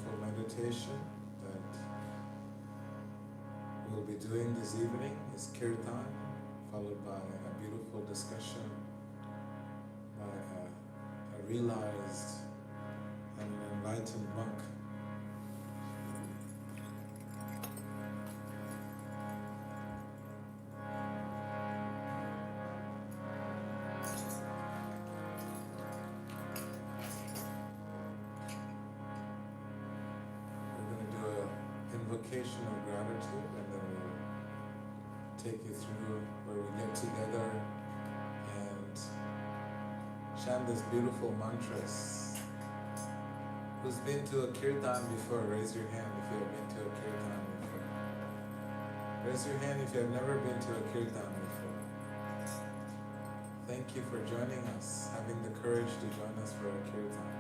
beautiful meditation that we'll be doing this evening is Kirtan, followed by a beautiful discussion by a realized and an enlightened monk. Invocation of gratitude, and then we'll take you through where we get together and chant this beautiful mantras. Who's been to a kirtan before? Raise your hand if you have been to a kirtan before. Raise your hand if you have never been to a kirtan before. Thank you for joining us, having the courage to join us for a kirtan.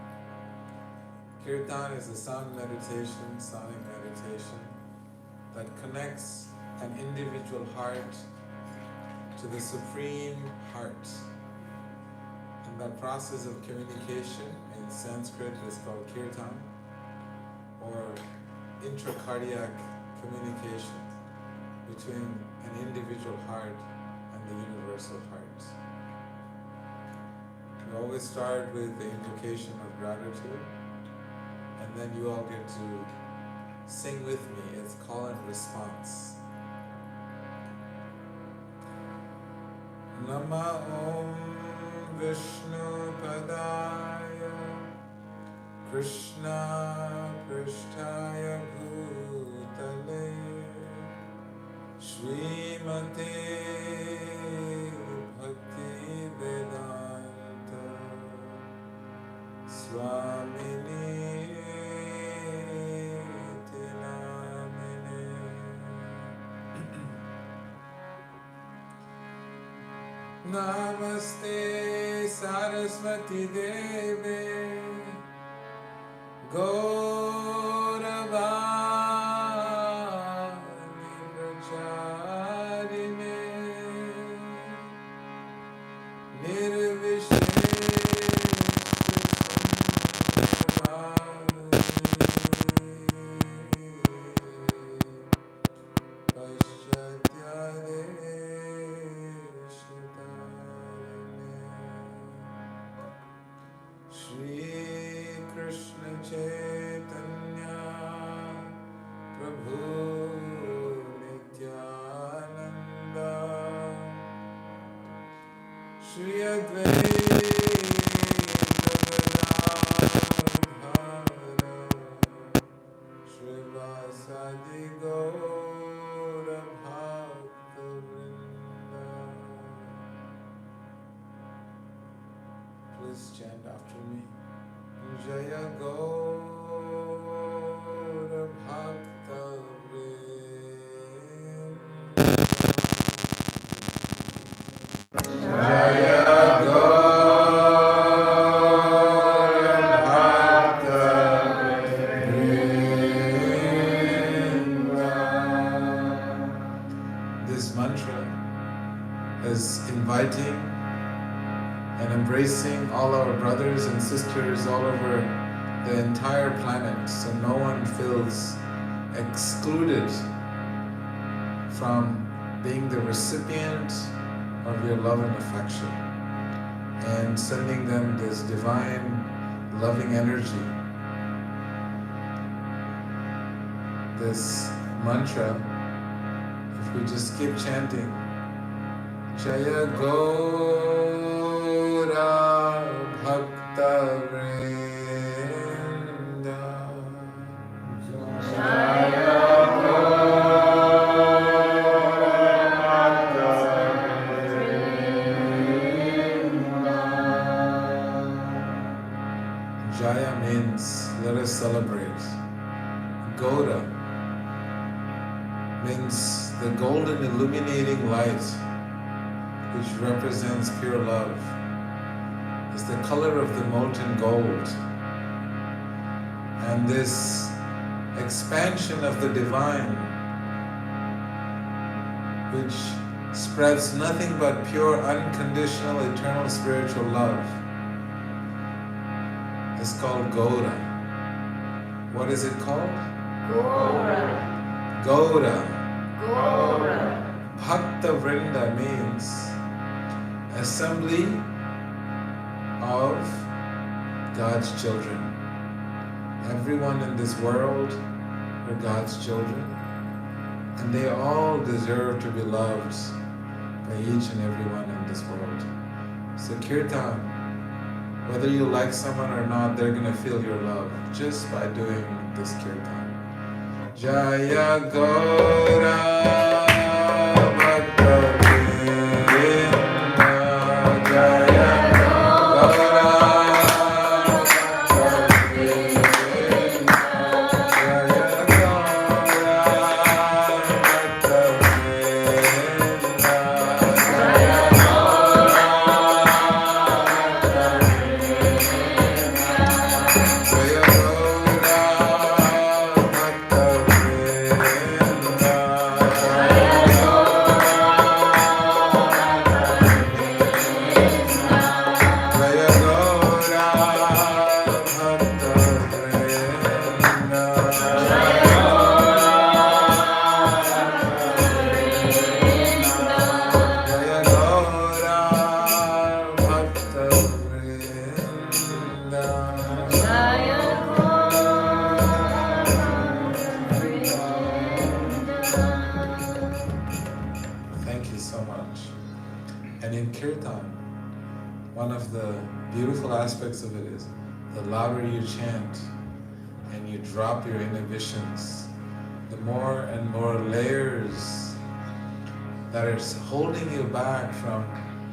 Kirtan is a sound meditation, sonic meditation that connects an individual heart to the Supreme Heart. And that process of communication in Sanskrit is called kirtan, or intracardiac communication between an individual heart and the universal heart. We always start with the invocation of gratitude, and then you all get to sing with me. It's call and response. Nama Om Vishnu Padaya Krishna Prishtaya Bhutale Shrimate Bhakti Vedanta Swami Namaste Saraswati Deve Gauravani Pracharine Nirvishesha Please chant after me. Jaya Gaura Bhakta Vrinda. Jaya Gaura Bhakta Vrinda. This mantra is inviting and embracing all our brothers and sisters all over the entire planet, so no one feels excluded from being the recipient of your love and affection, and sending them this divine loving energy. This mantra, if we just keep chanting, Jaya Gaura Bhakta Vrinda. Jaya Gaura Bhakta Vrinda. Jaya means let us celebrate. Gaura means the golden illuminating light, which represents pure love. Is the color of the molten gold. And this expansion of the divine, which spreads nothing but pure, unconditional, eternal spiritual love, is called Gaura. What is it called? Gora. Gora. Gora. Bhakta Vrinda means assembly of God's children. Everyone in this world are God's children, and they all deserve to be loved by each and everyone in this world. So Kirtan, whether you like someone or not, they're going to feel your love just by doing this Kirtan. Jaya Gaura Bhakta Vrinda, Jaya Gaura Bhakta Vrinda, Jaya Gaura Bhakta Vrinda, Jaya Thank you so much. And in Kirtan, one of the beautiful aspects of it is the louder you chant and you drop your inhibitions, the more and more layers that are holding you back from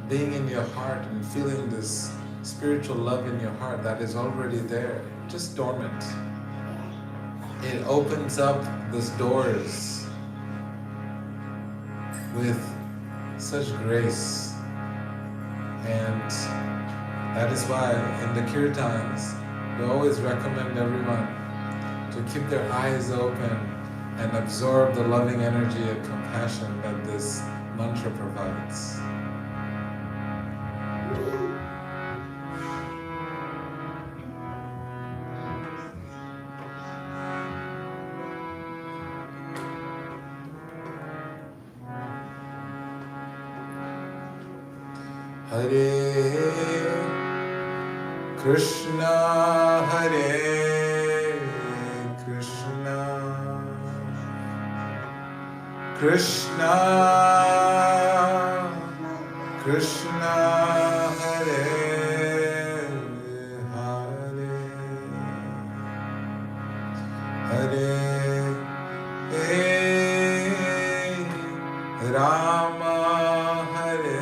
being in your heart and feeling this spiritual love in your heart that is already there, just dormant. It opens up those doors with such grace, and that is why in the Kirtans we always recommend everyone to keep their eyes open and absorb the loving energy and compassion that this mantra provides. Hare Krishna, Hare Krishna, Krishna Krishna, Hare Hare, Hare Rama, Hare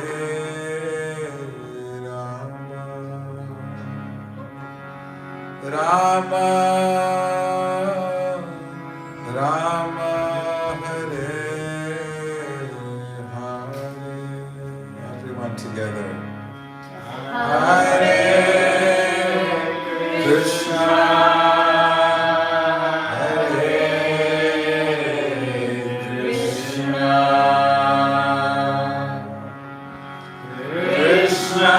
Rama, Rama, Hare Hare. Everyone together. Hare Krishna, Hare Krishna, Krishna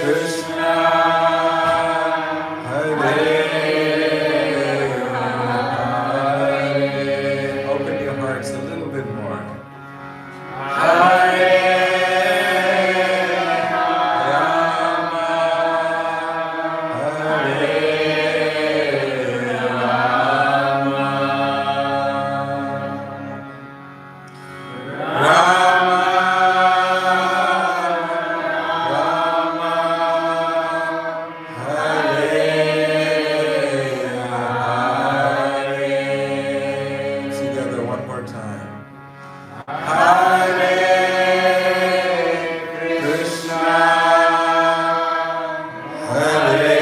Krishna, Hare Hare. Open your hearts a little bit more. Hare Rama, Hare Rama, Rama Rama, Hare Hare. Together one more time. Hare Krishna, Hare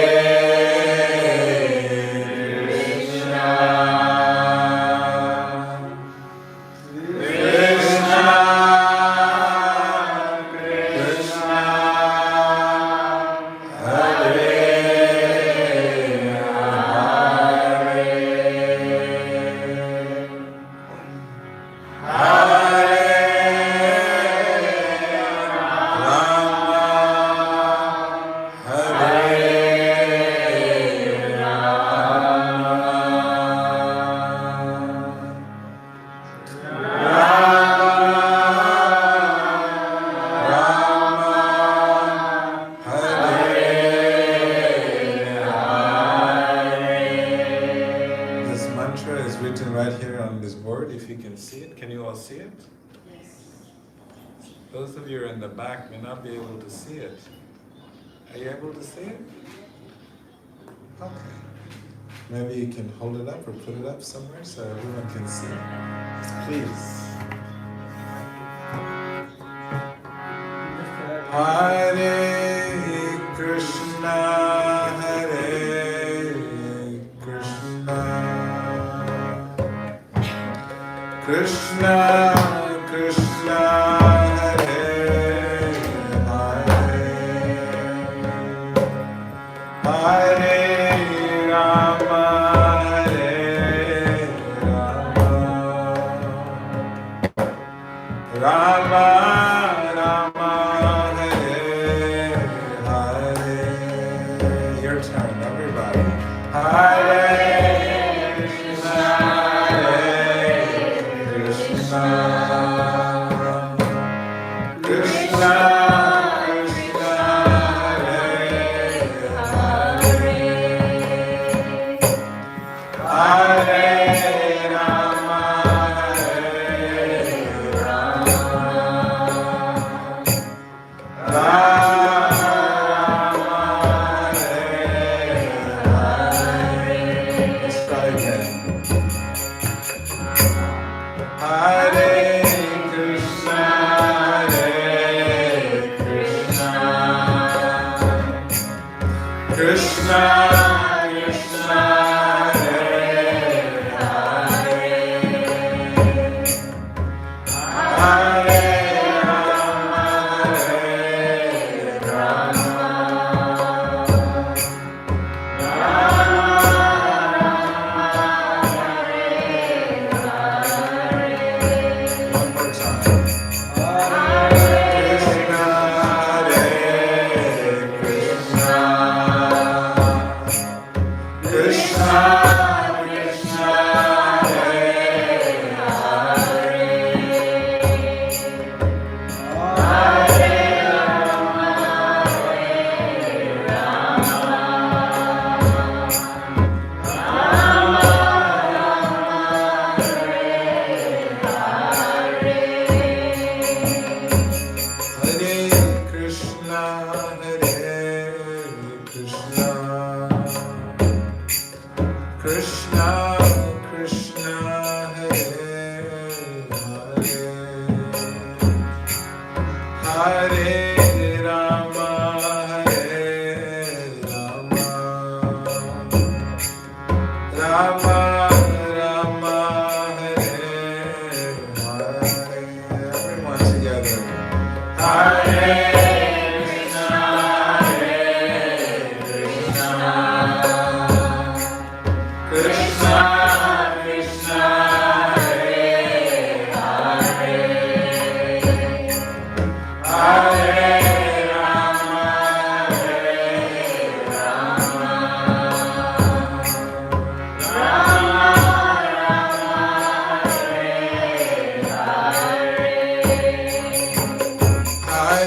Krishna, Krishna Krishna, Hare Hare, Hare see it? Can you all see it? Those of you who are in the back may not be able to see it. Are you able to see it? Okay. Maybe you can hold it up or put it up somewhere so everyone can see it. Please. Hare Krishna, Hare Krishna, Krishna Krishna, Hare Hare, Hare Rama, Hare Rama, Rama Rama, Hare Hare. Your turn, everybody. Hare Krishna, Hare Krishna, Krishna Krishna, Hare Hare, Hare Rama, Hare Rama, Rama Hare. Let's try again. Hare Krishna, Hare Krishna, Krishna Krishna, Hare Hare, Hare Rama, Hare Rama, one more time. Krishna, Hare Krishna, Krishna Krishna, Hare Hare Krishna, Hare Krishna, Krishna Krishna, Hare Hare, Hare Rama, Hare Rama, Rama Rama, Hare Hare. Everyone together. Hare Krishna, Hare Krishna, Krishna Krishna, Hare Hare, Hare Rama, Hare Rama, Rama Rama, Hare Hare.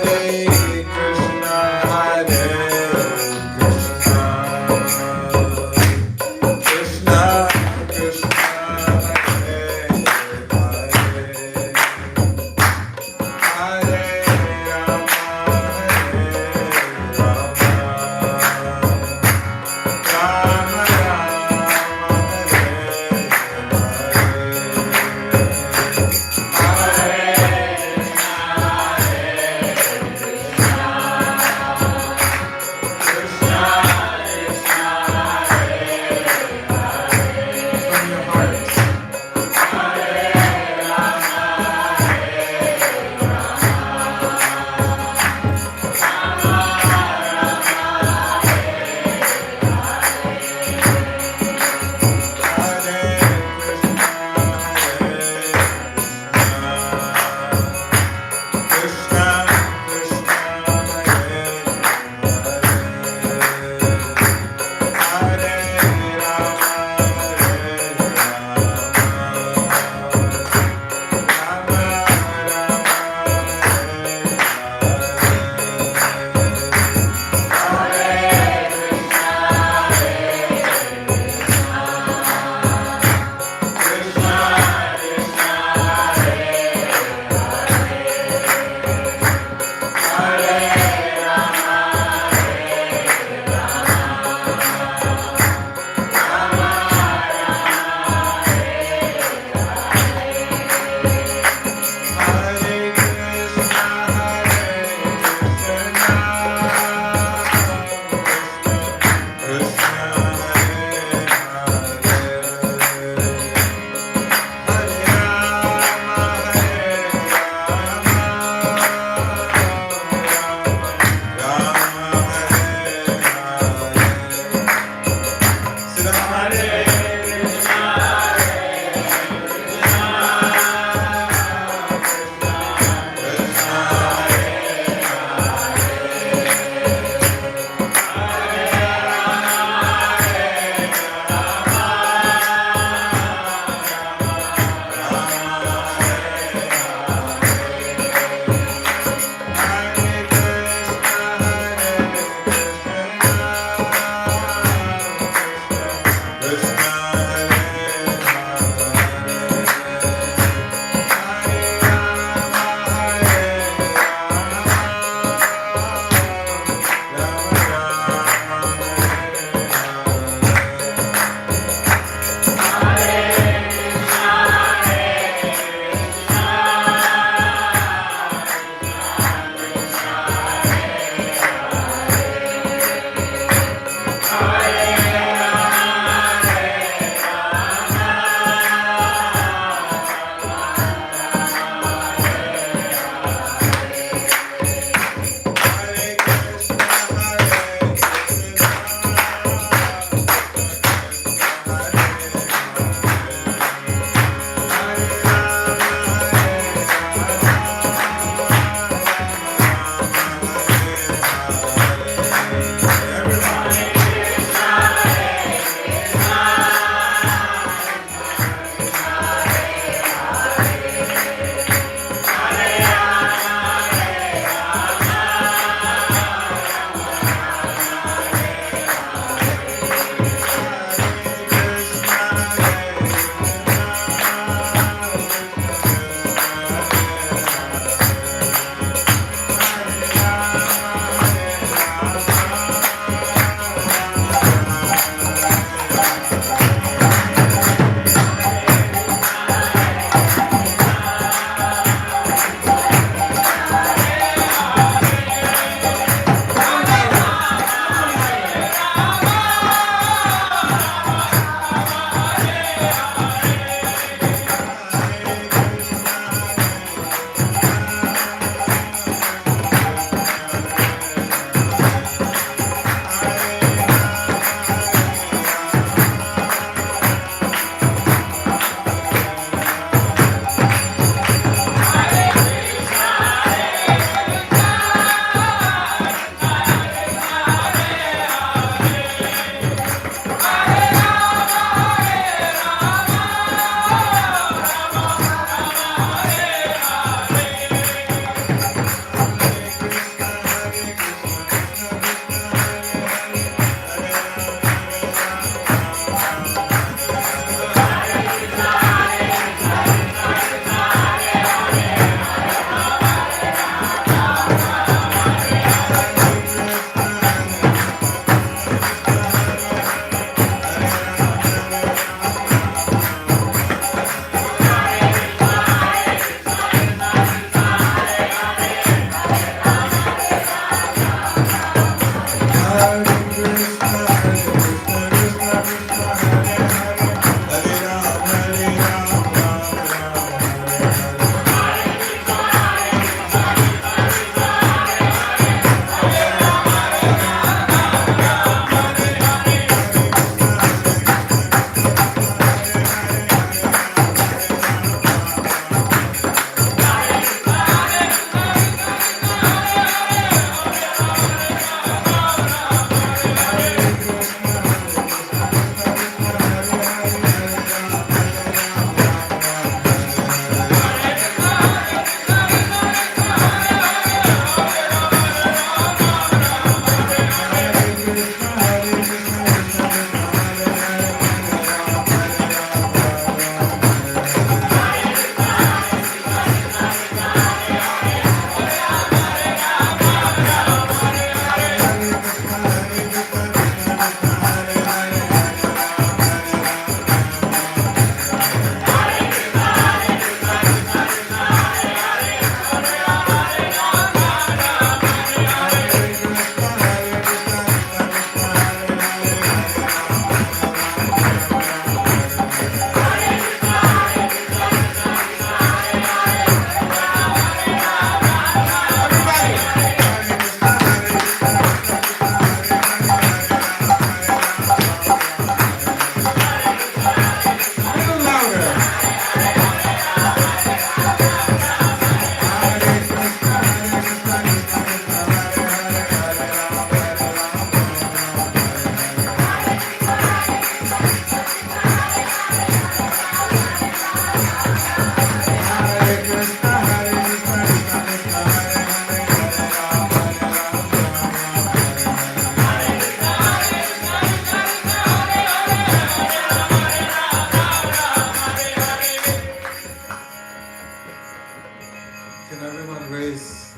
Can everyone raise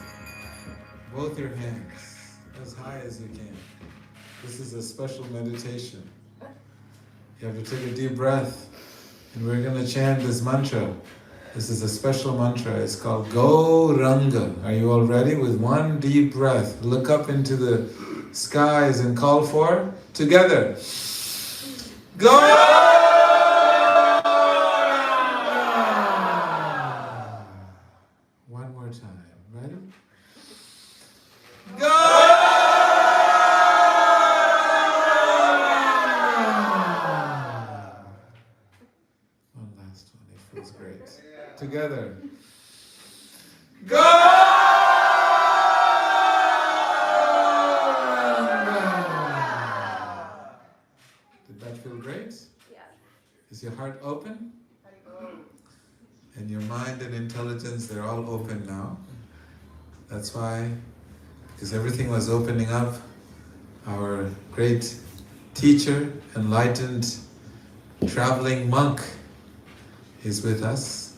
both your hands as high as you can? This is a special meditation. You have to take a deep breath, and we're going to chant this mantra. This is a special mantra. It's called Gauranga. Are you all ready? With one deep breath, look up into the skies and call for together. Gauranga! One more time. Ready? One last one. It feels great. Together. Did that feel great? Yeah. Is your heart open? And your mind and intelligence, they're all open now. That's why, because everything was opening up, our great teacher, enlightened, traveling monk is with us.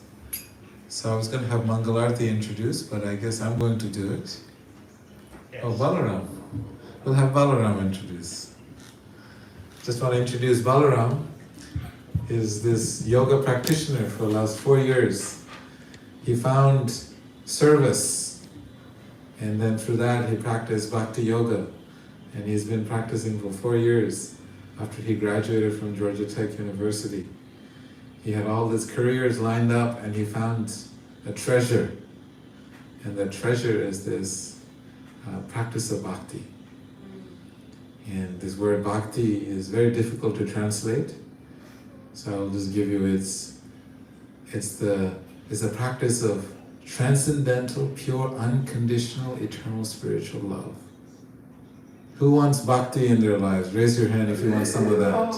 So I was going to have Mangalarti introduced, but I guess I'm going to do it. Yes. Oh, Balaram. We'll have Balaram introduce. Just want to introduce Balaram. Is this yoga practitioner for the last 4 years. He found service, and then through that he practiced bhakti yoga, and he's been practicing for 4 years after he graduated from Georgia Tech University. He had all his careers lined up, and he found a treasure, and the treasure is this practice of bhakti. And this word bhakti is very difficult to translate. So I'll just give you it's a practice of transcendental, pure, unconditional, eternal spiritual love. Who wants bhakti in their lives? Raise your hand if you want some of that.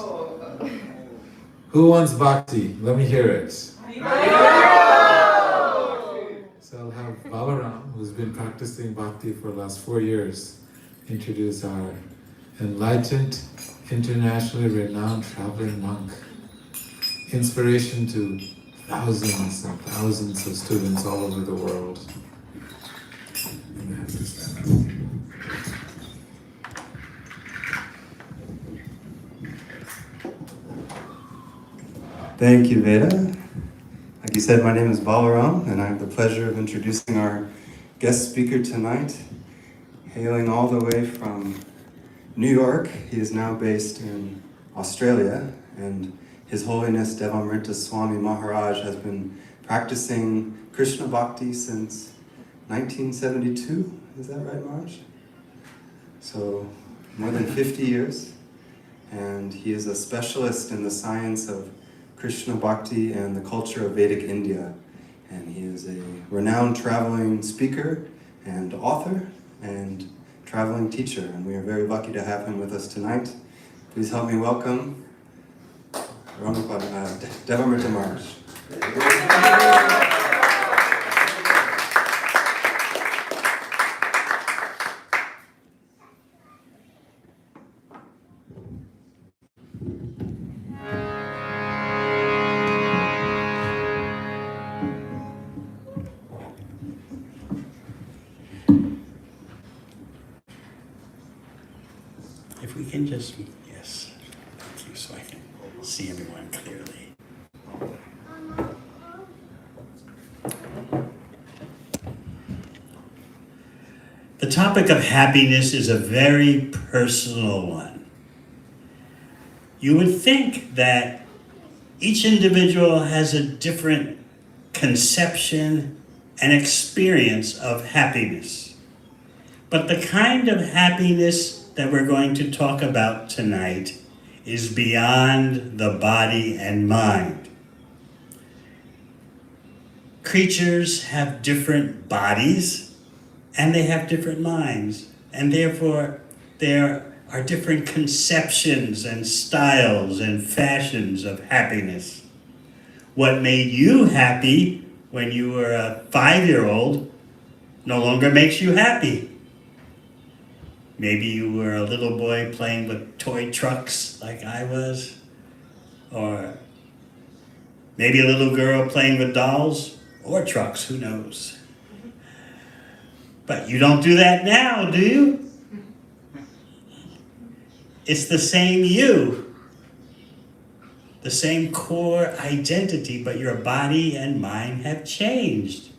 Who wants bhakti? Let me hear it. So I'll have Balaram, who's been practicing bhakti for the last 4 years, introduce our enlightened, internationally renowned traveling monk. Inspiration to thousands and thousands of students all over the world. You have to stand up. Thank you, Veda. Like you said, my name is Balaram, and I have the pleasure of introducing our guest speaker tonight, hailing all the way from New York. He is now based in Australia, and His Holiness Devamrita Swami Maharaj has been practicing Krishna Bhakti since 1972. Is that right, Maharaj? So, more than 50 years. And he is a specialist in the science of Krishna Bhakti and the culture of Vedic India. And he is a renowned traveling speaker and author and traveling teacher. And we are very lucky to have him with us tonight. Please help me welcome Devamrita Maharaj. If we can just, yes, thank you, so I can see everyone clearly. The topic of happiness is a very personal one. You would think that each individual has a different conception and experience of happiness. But the kind of happiness that we're going to talk about tonight is beyond the body and mind. Creatures have different bodies and they have different minds, and therefore there are different conceptions and styles and fashions of happiness. What made you happy when you were a 5-year-old no longer makes you happy. Maybe you were a little boy playing with toy trucks like I was, or maybe a little girl playing with dolls or trucks, who knows. But you don't do that now, do you? It's the same you, the same core identity, but your body and mind have changed.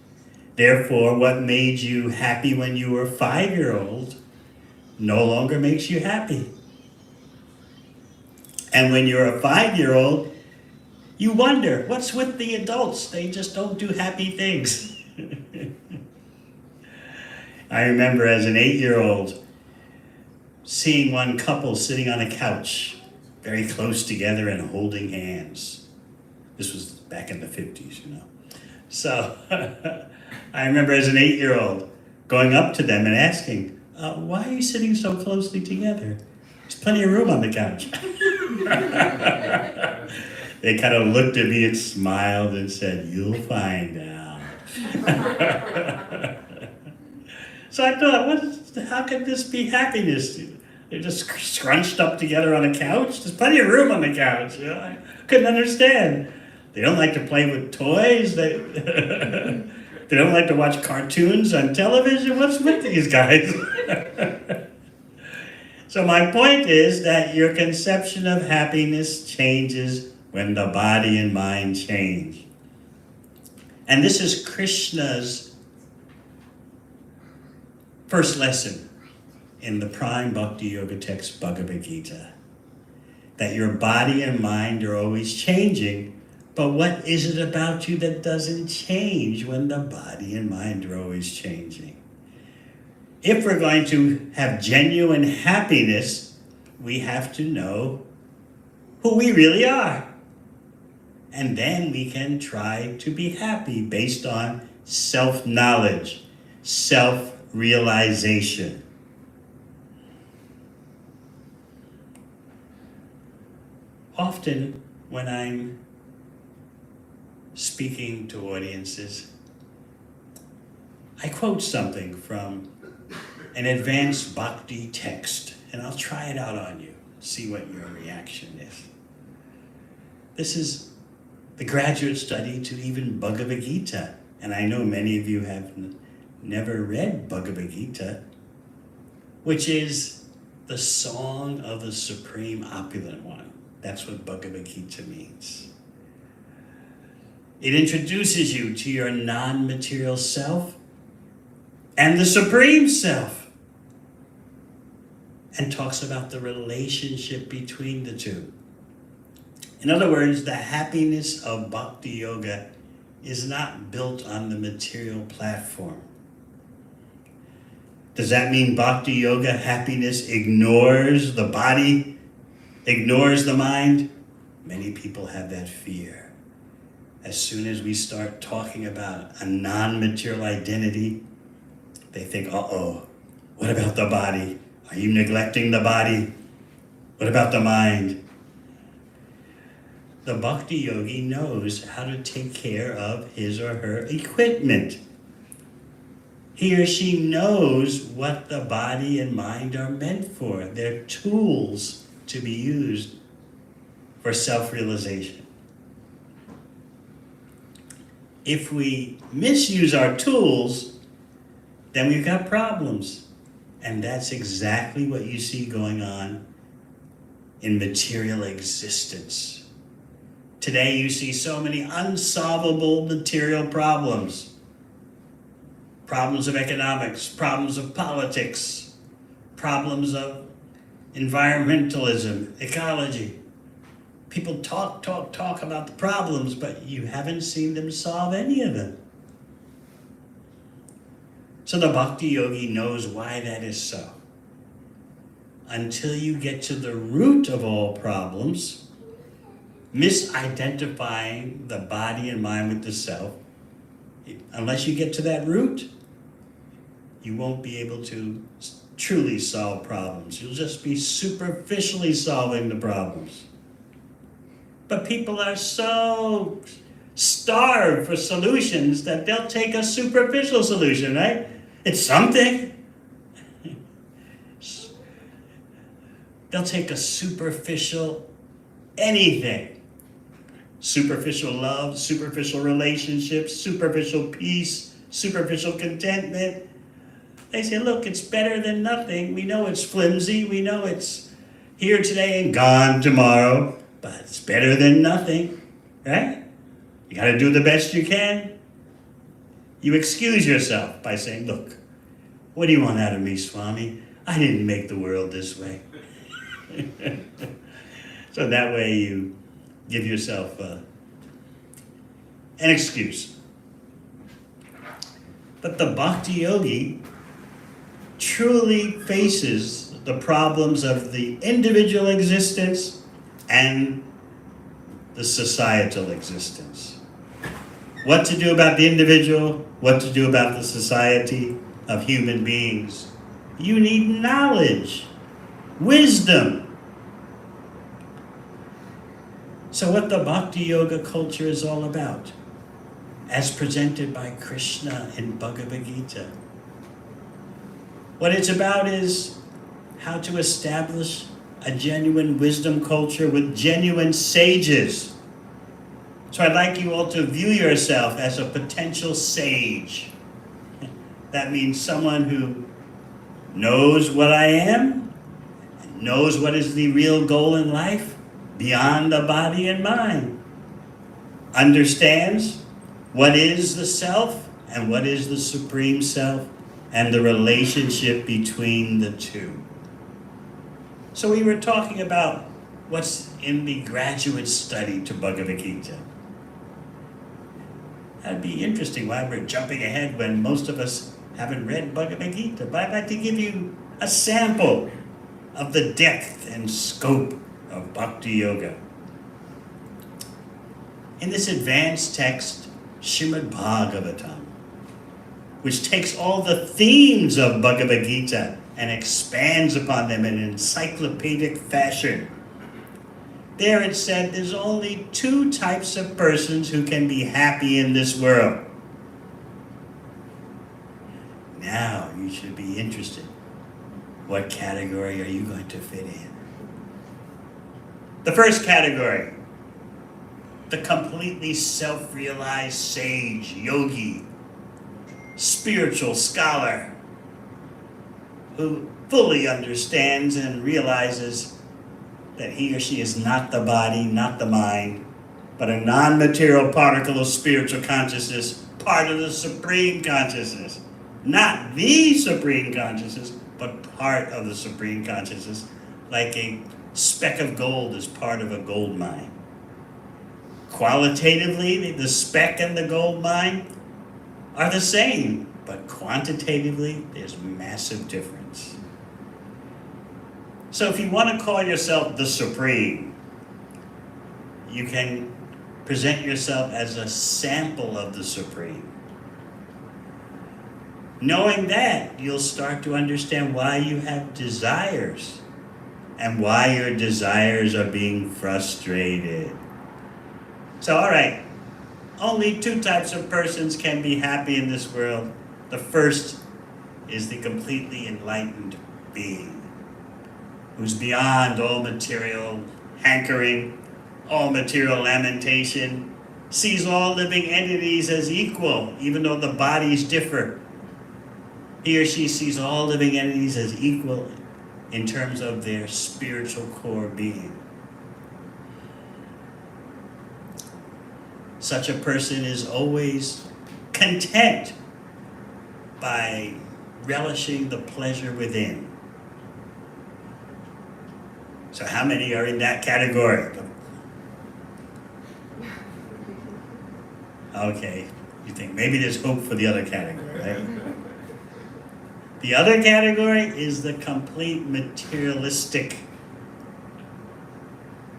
Therefore, what made you happy when you were a 5-year-old no longer makes you happy. And when you're a 5-year-old, you wonder, what's with the adults? They just don't do happy things. I remember as an 8-year-old seeing one couple sitting on a couch, very close together and holding hands. This was back in the 50s, you know. So I remember as an 8-year-old going up to them and asking, why are you sitting so closely together? There's plenty of room on the couch. They kind of looked at me and smiled and said, you'll find out. So I thought, how could this be happiness? They're just scrunched up together on a couch. There's plenty of room on the couch. You know? I couldn't understand. They don't like to play with toys. They don't like to watch cartoons on television. What's with these guys? So my point is that your conception of happiness changes when the body and mind change. And this is Krishna's first lesson in the prime bhakti yoga text Bhagavad Gita. That your body and mind are always changing, but what is it about you that doesn't change when the body and mind are always changing? If we're going to have genuine happiness, we have to know who we really are. And then we can try to be happy based on self-knowledge, self-realization. Often when I'm speaking to audiences, I quote something from an advanced bhakti text, and I'll try it out on you, see what your reaction is. This is the graduate study to even Bhagavad Gita, and I know many of you have never read Bhagavad Gita, which is the song of the Supreme Opulent One. That's what Bhagavad Gita means. It introduces you to your non-material self and the Supreme Self, and talks about the relationship between the two. In other words, the happiness of Bhakti Yoga is not built on the material platform. Does that mean Bhakti Yoga happiness ignores the body, ignores the mind? Many people have that fear. As soon as we start talking about a non-material identity, they think, uh-oh, what about the body? Are you neglecting the body? What about the mind? The Bhakti Yogi knows how to take care of his or her equipment. He or she knows what the body and mind are meant for. They're tools to be used for self-realization. If we misuse our tools, then we've got problems. And that's exactly what you see going on in material existence. Today you see so many unsolvable material problems. Problems of economics, problems of politics, problems of environmentalism, ecology. People talk about the problems, but you haven't seen them solve any of them. So the Bhakti Yogi knows why that is so. Until you get to the root of all problems, misidentifying the body and mind with the self, unless you get to that root, you won't be able to truly solve problems. You'll just be superficially solving the problems. But people are so starved for solutions that they'll take a superficial solution, right? It's something. They'll take a superficial anything. Superficial love, superficial relationships, superficial peace, superficial contentment. They say, look, it's better than nothing. We know it's flimsy. We know it's here today and gone tomorrow. But it's better than nothing, right? You got to do the best you can. You excuse yourself by saying, look, what do you want out of me, Swami? I didn't make the world this way. So that way you give yourself an excuse. But the bhakti yogi truly faces the problems of the individual existence and the societal existence. What to do about the individual, what to do about the society of human beings. You need knowledge, wisdom. So what the bhakti yoga culture is all about, as presented by Krishna in Bhagavad Gita. What it's about is how to establish a genuine wisdom culture with genuine sages. So I'd like you all to view yourself as a potential sage. That means someone who knows what I am, knows what is the real goal in life beyond the body and mind, understands what is the self and what is the supreme self and the relationship between the two. So we were talking about what's in the graduate study to Bhagavad Gita. That'd be interesting why we're jumping ahead when most of us haven't read Bhagavad Gita. But I'd like to give you a sample of the depth and scope of Bhakti Yoga. In this advanced text, Srimad Bhagavatam, which takes all the themes of Bhagavad Gita and expands upon them in an encyclopedic fashion. There it said there's only two types of persons who can be happy in this world. Now you should be interested. What category are you going to fit in? The first category, the completely self-realized sage, yogi, spiritual scholar, who fully understands and realizes that he or she is not the body, not the mind, but a non-material particle of spiritual consciousness, part of the supreme consciousness. Not the supreme consciousness, but part of the supreme consciousness, like a speck of gold is part of a gold mine. Qualitatively, the speck and the gold mine are the same, but quantitatively, there's massive difference. So if you want to call yourself the Supreme, you can present yourself as a sample of the Supreme. Knowing that, you'll start to understand why you have desires and why your desires are being frustrated. So, all right, only two types of persons can be happy in this world. The first is the completely enlightened being, who's beyond all material hankering, all material lamentation, sees all living entities as equal, even though the bodies differ. He or she sees all living entities as equal in terms of their spiritual core being. Such a person is always content by relishing the pleasure within. So how many are in that category? Okay, you think maybe there's hope for the other category, right? The other category is the complete materialistic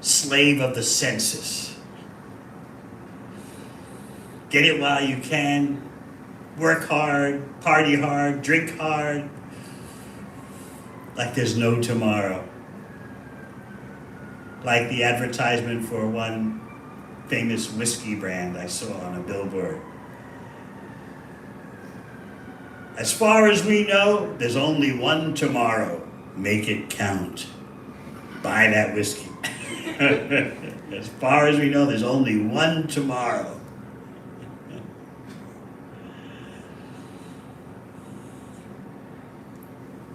slave of the senses. Get it while you can, work hard, party hard, drink hard, like there's no tomorrow. Like the advertisement for one famous whiskey brand I saw on a billboard. As far as we know, there's only one tomorrow. Make it count. Buy that whiskey. As far as we know, there's only one tomorrow.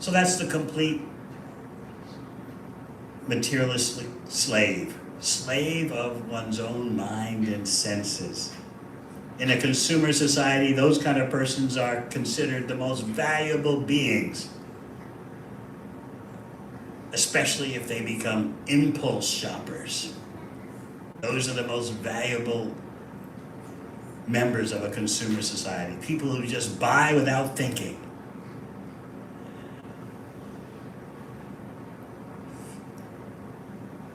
So that's the complete materialistic slave. Slave of one's own mind and senses. In a consumer society, those kind of persons are considered the most valuable beings, especially if they become impulse shoppers. Those are the most valuable members of a consumer society, people who just buy without thinking.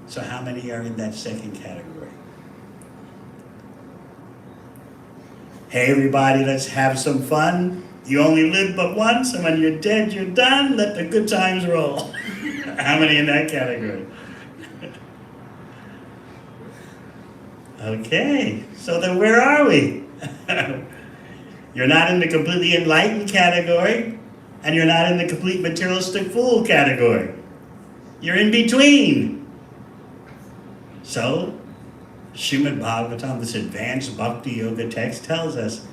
So how many are in that second category? Hey everybody, let's have some fun. You only live but once, and when you're dead, you're done. Let the good times roll. How many in that category? Okay, so then where are we? You're not in the completely enlightened category, and you're not in the complete materialistic fool category. You're in between. So, Srimad Bhagavatam, this advanced bhakti yoga text, tells us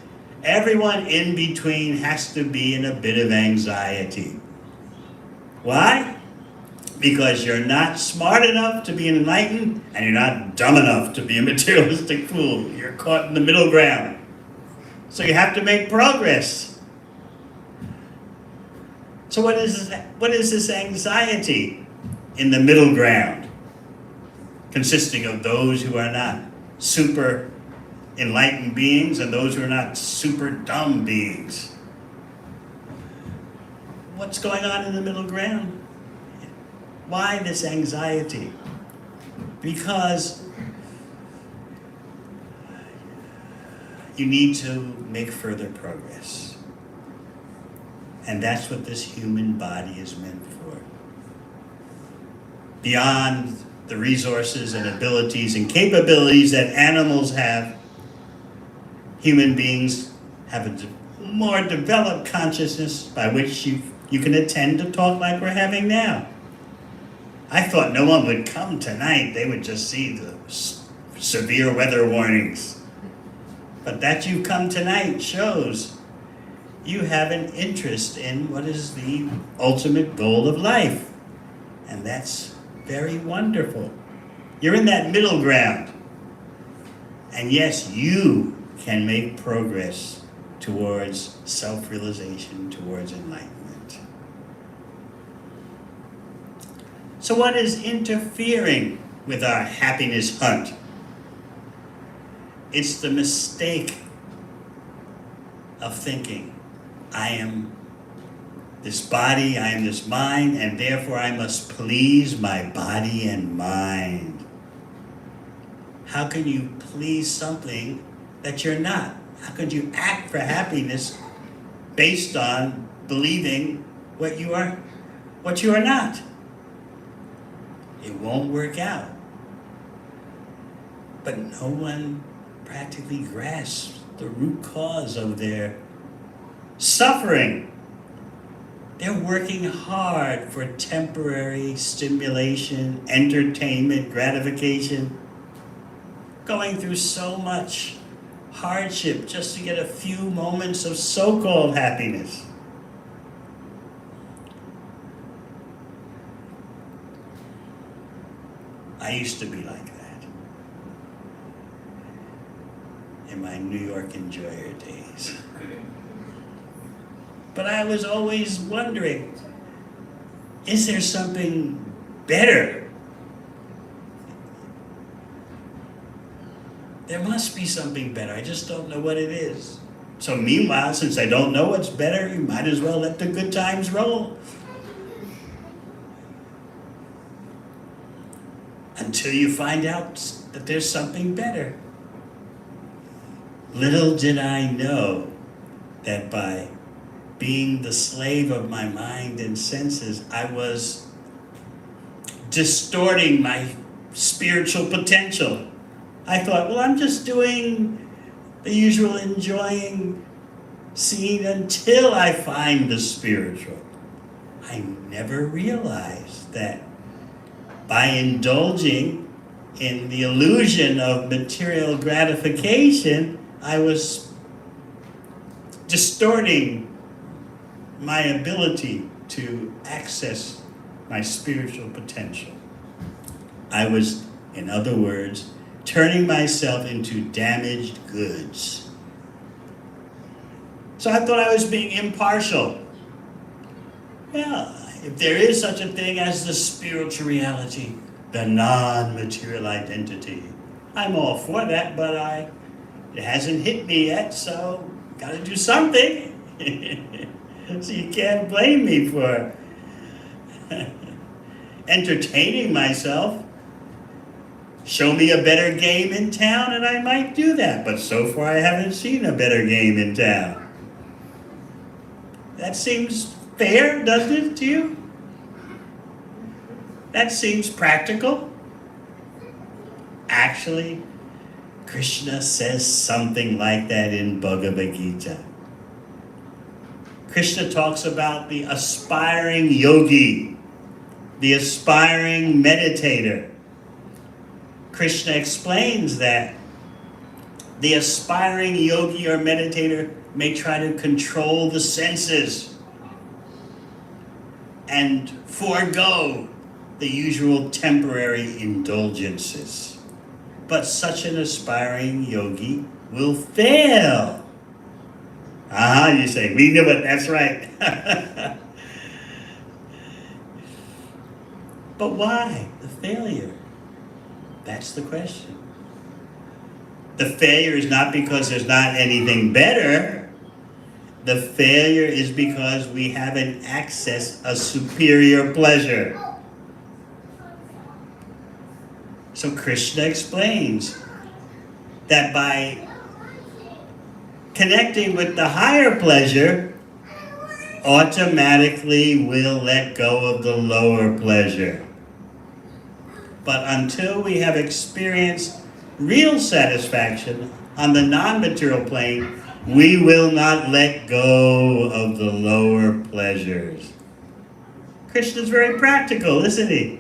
everyone in between has to be in a bit of anxiety. Why? Because you're not smart enough to be enlightened, and you're not dumb enough to be a materialistic fool. You're caught in the middle ground. So you have to make progress. So what is this anxiety in the middle ground? Consisting of those who are not super enlightened beings and those who are not super dumb beings. What's going on in the middle ground? Why this anxiety? Because you need to make further progress. And that's what this human body is meant for. Beyond the resources and abilities and capabilities that animals have, human beings have a more developed consciousness by which you can attend to talk like we're having now. I thought no one would come tonight. They would just see the severe weather warnings. But that you've come tonight shows you have an interest in what is the ultimate goal of life. And that's very wonderful. You're in that middle ground. And yes, you can make progress towards self-realization, towards enlightenment. So what is interfering with our happiness hunt? It's the mistake of thinking, I am this body, I am this mind, and therefore I must please my body and mind. How can you please something that you're not? How could you act for happiness based on believing what you are not? It won't work out. But no one practically grasps the root cause of their suffering. They're working hard for temporary stimulation, entertainment, gratification, going through so much hardship just to get a few moments of so-called happiness. I used to be like that in my New York enjoyer days. But I was always wondering, is there something better? There must be something better. I just don't know what it is. So meanwhile, since I don't know what's better, you might as well let the good times roll. Until you find out that there's something better. Little did I know that by being the slave of my mind and senses, I was distorting my spiritual potential. I thought, well, I'm just doing the usual enjoying scene until I find the spiritual. I never realized that by indulging in the illusion of material gratification, I was distorting my ability to access my spiritual potential. I was, in other words, turning myself into damaged goods. So I thought I was being impartial. Well, if there is such a thing as the spiritual reality, the non-material identity, I'm all for that, but it hasn't hit me yet, so gotta do something. So you can't blame me for entertaining myself. Show me a better game in town and I might do that, but so far I haven't seen a better game in town. That seems fair, doesn't it, to you? That seems practical. Actually, Krishna says something like that in Bhagavad Gita. Krishna talks about the aspiring yogi, the aspiring meditator. Krishna explains that the aspiring yogi or meditator may try to control the senses and forego the usual temporary indulgences. But such an aspiring yogi will fail. You say, we knew it, that's right. But why the failure? That's the question. The failure is not because there's not anything better. The failure is because we haven't accessed a superior pleasure. So Krishna explains that by connecting with the higher pleasure, automatically we'll let go of the lower pleasure. But until we have experienced real satisfaction on the non-material plane, we will not let go of the lower pleasures. Krishna's very practical, isn't he?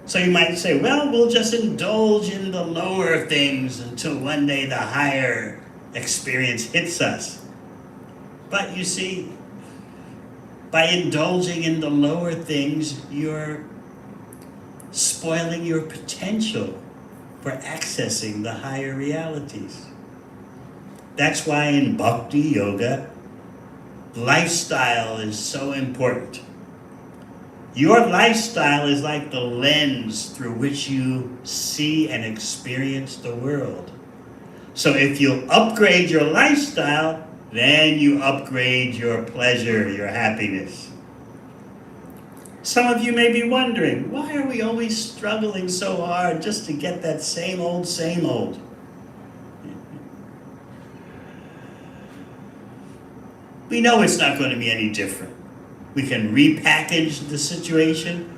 So you might say, well, we'll just indulge in the lower things until one day the higher experience hits us. But you see, by indulging in the lower things, you're spoiling your potential for accessing the higher realities. That's why in bhakti yoga, lifestyle is so important. Your lifestyle is like the lens through which you see and experience the world. So if you upgrade your lifestyle, then you upgrade your pleasure, your happiness. Some of you may be wondering, why are we always struggling so hard just to get that same old, same old? We know it's not going to be any different. We can repackage the situation,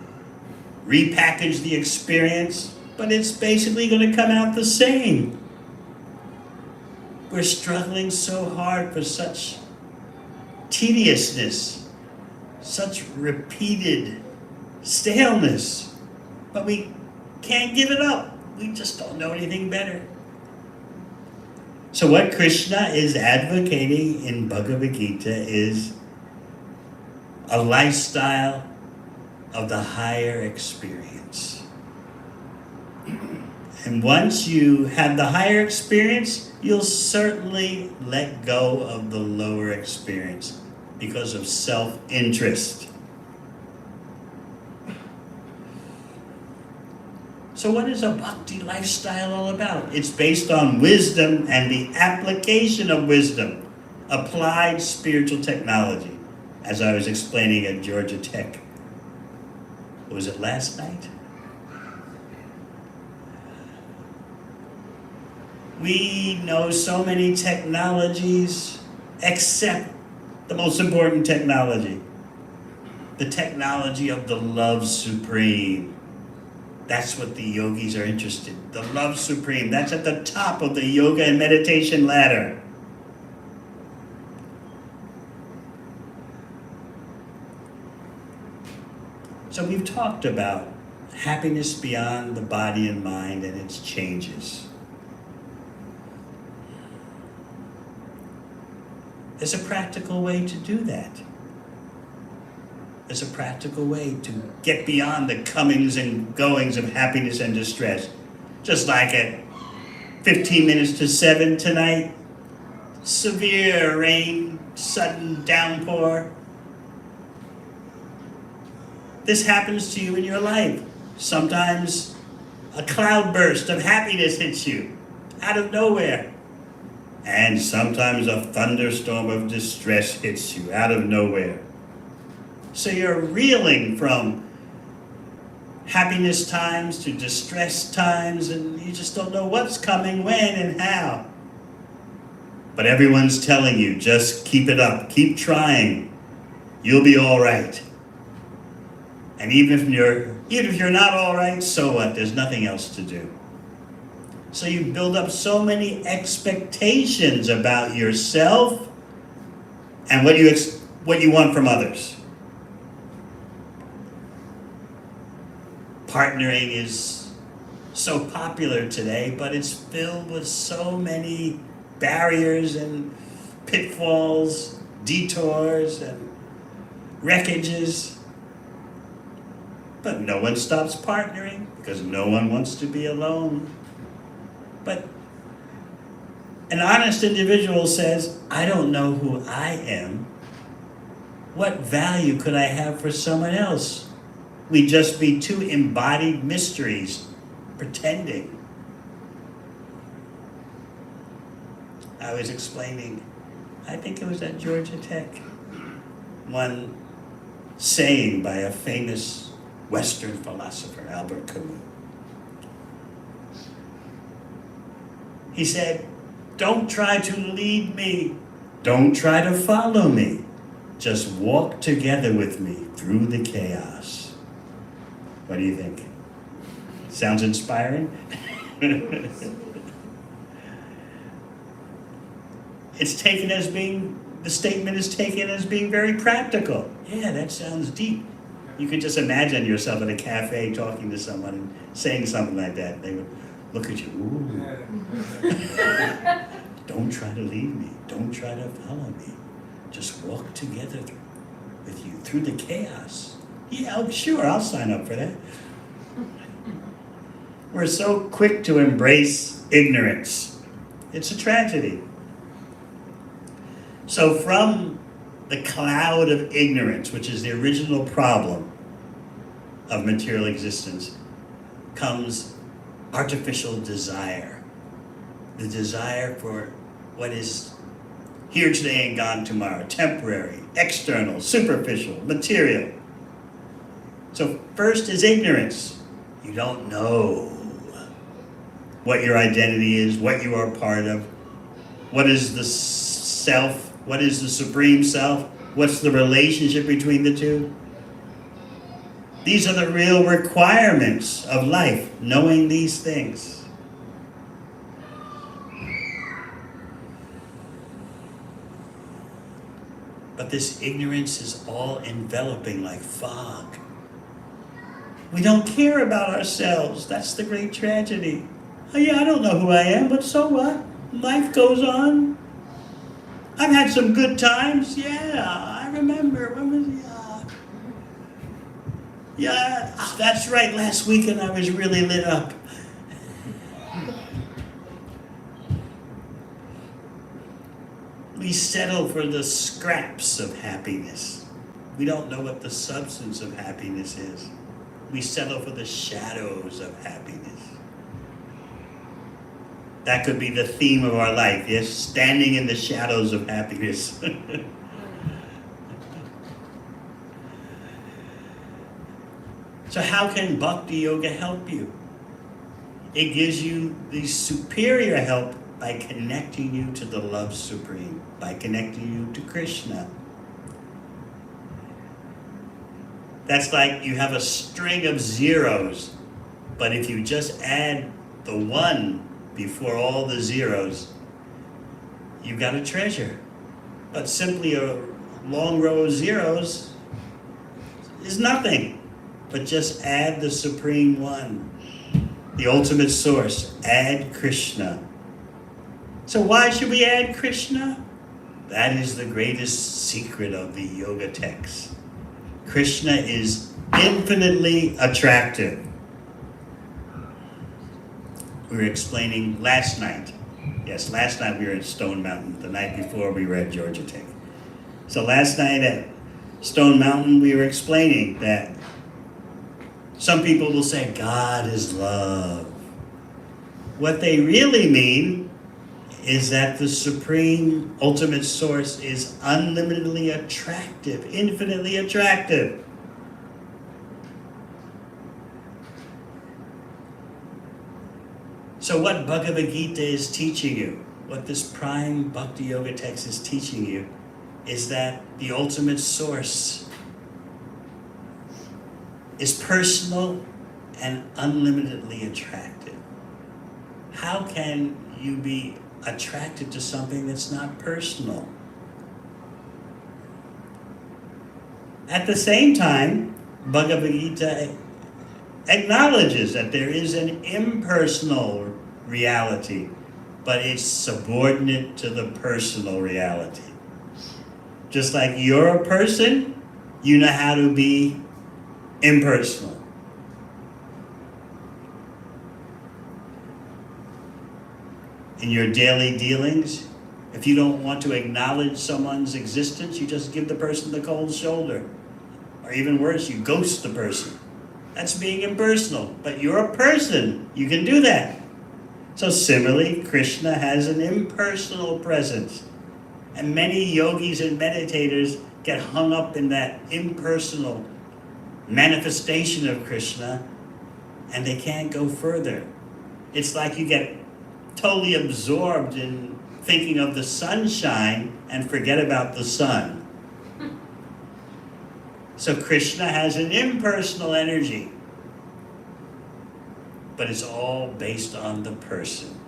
repackage the experience, but it's basically going to come out the same. We're struggling so hard for such tediousness, such repeated staleness, but we can't give it up. We just don't know anything better. So what Krishna is advocating in Bhagavad Gita is a lifestyle of the higher experience. And once you have the higher experience, you'll certainly let go of the lower experience because of self-interest. So what is a bhakti lifestyle all about? It's based on wisdom and the application of wisdom, applied spiritual technology, as I was explaining at Georgia Tech. Was it last night? We know so many technologies, except the most important technology, the technology of the love supreme. That's what the yogis are interested in, the love supreme. That's at the top of the yoga and meditation ladder. So we've talked about happiness beyond the body and mind and its changes. There's a practical way to do that. There's a practical way to get beyond the comings and goings of happiness and distress. Just like at 15 minutes to 7 tonight, severe rain, sudden downpour. This happens to you in your life. Sometimes a cloudburst of happiness hits you out of nowhere. And sometimes a thunderstorm of distress hits you out of nowhere. So you're reeling from happiness times to distress times, and you just don't know what's coming, when, and how. But everyone's telling you, just keep it up, keep trying. You'll be all right. And even if you're not all right, so what? There's nothing else to do. So you build up so many expectations about yourself and what you want from others. Partnering is so popular today, but it's filled with so many barriers and pitfalls, detours and wreckages. But no one stops partnering because no one wants to be alone. But an honest individual says, I don't know who I am. What value could I have for someone else? We'd just be two embodied mysteries, pretending. I was explaining, I think it was at Georgia Tech, one saying by a famous Western philosopher, Albert Camus. He said, don't try to lead me. Don't try to follow me. Just walk together with me through the chaos. What do you think? Sounds inspiring? The statement is taken as being very practical. Yeah, that sounds deep. You could just imagine yourself at a cafe talking to someone and saying something like that. They would look at you, ooh. Don't try to lead me. Don't try to follow me. Just walk together with you through the chaos. Yeah, sure, I'll sign up for that. We're so quick to embrace ignorance. It's a tragedy. So from the cloud of ignorance, which is the original problem of material existence, comes artificial desire. The desire for what is here today and gone tomorrow, temporary, external, superficial, material. So first is ignorance. You don't know what your identity is, what you are part of, what is the self, what is the supreme self, what's the relationship between the two. These are the real requirements of life, knowing these things. But this ignorance is all enveloping like fog. We don't care about ourselves. That's the great tragedy. Oh yeah, I don't know who I am, but so what? Life goes on. I've had some good times. Yeah, I remember. When was that's right. Last weekend I was really lit up. We settle for the scraps of happiness. We don't know what the substance of happiness is. We settle for the shadows of happiness. That could be the theme of our life, yes? Standing in the shadows of happiness. So how can bhakti yoga help you? It gives you the superior help by connecting you to the love supreme, by connecting you to Krishna. That's like you have a string of zeros, but if you just add the one before all the zeros, you've got a treasure. But simply a long row of zeros is nothing, but just add the supreme one, the ultimate source. Add Krishna. So why should we add Krishna? That is the greatest secret of the yoga texts. Krishna is infinitely attractive. We were explaining last night. Yes, last night we were at Stone Mountain. The night before we were at Georgia Tech. So last night at Stone Mountain we were explaining that some people will say God is love. What they really mean is that the supreme ultimate source is unlimitedly attractive, infinitely attractive. So what Bhagavad Gita is teaching you, what this prime bhakti yoga text is teaching you, is that the ultimate source is personal and unlimitedly attractive. How can you be attracted to something that's not personal? At the same time, Bhagavad Gita acknowledges that there is an impersonal reality, but it's subordinate to the personal reality. Just like you're a person, you know how to be impersonal. In your daily dealings, if you don't want to acknowledge someone's existence, you just give the person the cold shoulder. Or even worse, you ghost the person. That's being impersonal. But you're a person. You can do that. So similarly, Krishna has an impersonal presence. And many yogis and meditators get hung up in that impersonal manifestation of Krishna, and they can't go further. It's like you get totally absorbed in thinking of the sunshine and forget about the sun. So Krishna has an impersonal energy, but it's all based on the person.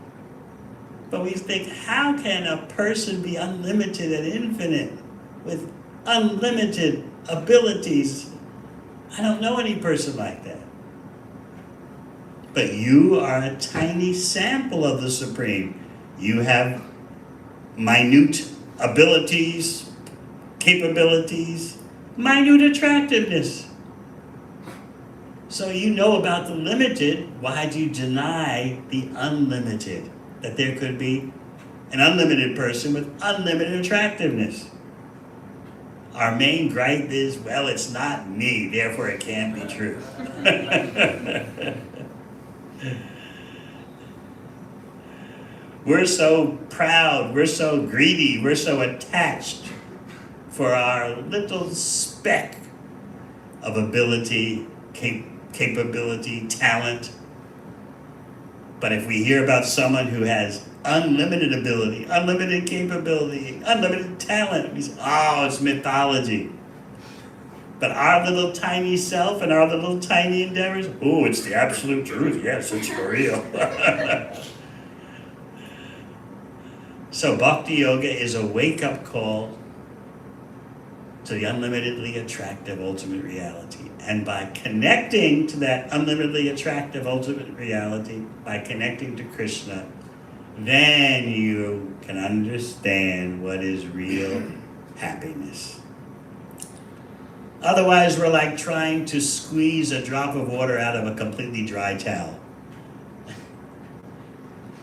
But we think, how can a person be unlimited and infinite with unlimited abilities? I don't know any person like that. But you are a tiny sample of the Supreme. You have minute abilities, capabilities, minute attractiveness. So you know about the limited, why do you deny the unlimited? That there could be an unlimited person with unlimited attractiveness. Our main gripe is, well, it's not me, therefore it can't be true. We're so proud, we're so greedy, we're so attached for our little speck of ability, capability, talent. But if we hear about someone who has unlimited ability, unlimited capability, unlimited talent, we say, oh, it's mythology. But our little tiny self and our little tiny endeavors, oh, it's the absolute truth. Yes, it's for real. So Bhakti Yoga is a wake-up call to the unlimitedly attractive ultimate reality. And by connecting to that unlimitedly attractive ultimate reality, by connecting to Krishna, then you can understand what is real happiness. Otherwise, we're like trying to squeeze a drop of water out of a completely dry towel.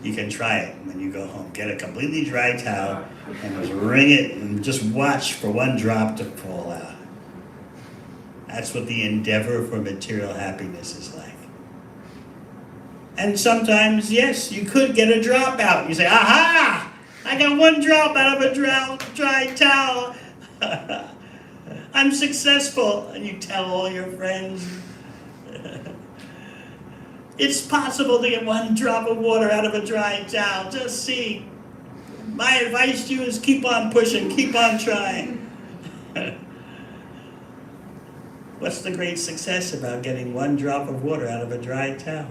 You can try it when you go home. Get a completely dry towel and just wring it and just watch for one drop to fall out. That's what the endeavor for material happiness is like. And sometimes, yes, you could get a drop out. You say, aha! I got one drop out of a dry towel. I'm successful. And you tell all your friends. It's possible to get one drop of water out of a dry towel. Just see. My advice to you is keep on pushing, keep on trying. What's the great success about getting one drop of water out of a dry towel?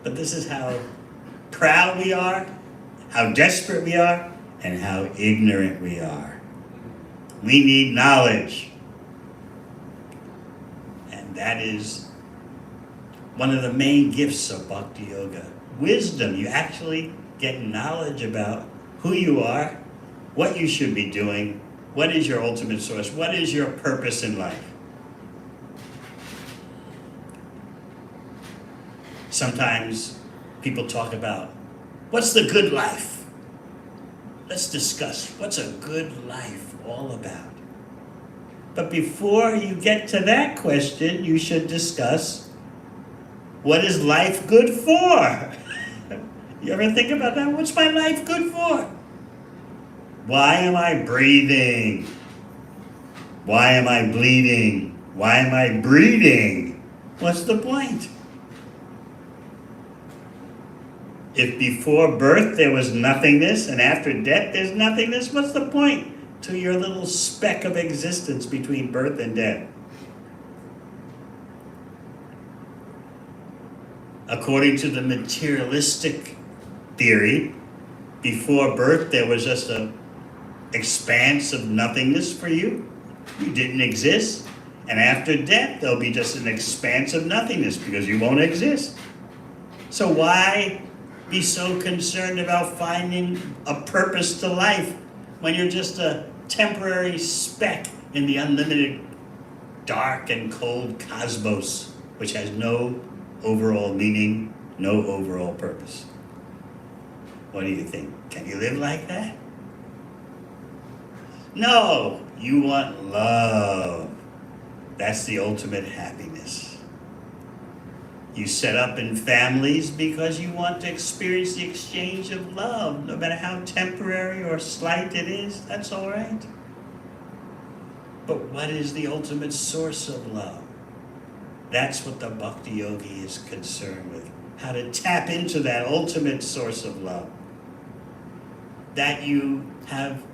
But this is how proud we are, how desperate we are, and how ignorant we are. We need knowledge. And that is one of the main gifts of Bhakti Yoga. Wisdom. You actually get knowledge about who you are what you should be doing, what is your ultimate source, what is your purpose in life. Sometimes people talk about, what's the good life? Let's discuss, what's a good life all about? But before you get to that question, you should discuss, what is life good for? You ever think about that? What's my life good for? Why am I breathing? Why am I bleeding? Why am I breeding? What's the point? If before birth there was nothingness and after death there's nothingness, what's the point to your little speck of existence between birth and death? According to the materialistic theory, before birth there was just an expanse of nothingness for you. You didn't exist. And after death there'll be just an expanse of nothingness because you won't exist. So why be so concerned about finding a purpose to life when you're just a temporary speck in the unlimited dark and cold cosmos, which has no overall meaning, no overall purpose? What do you think? Can you live like that? No, you want love. That's the ultimate happiness. You set up in families because you want to experience the exchange of love, no matter how temporary or slight it is, that's all right. But what is the ultimate source of love? That's what the bhakti yogi is concerned with. How to tap into that ultimate source of love. That you have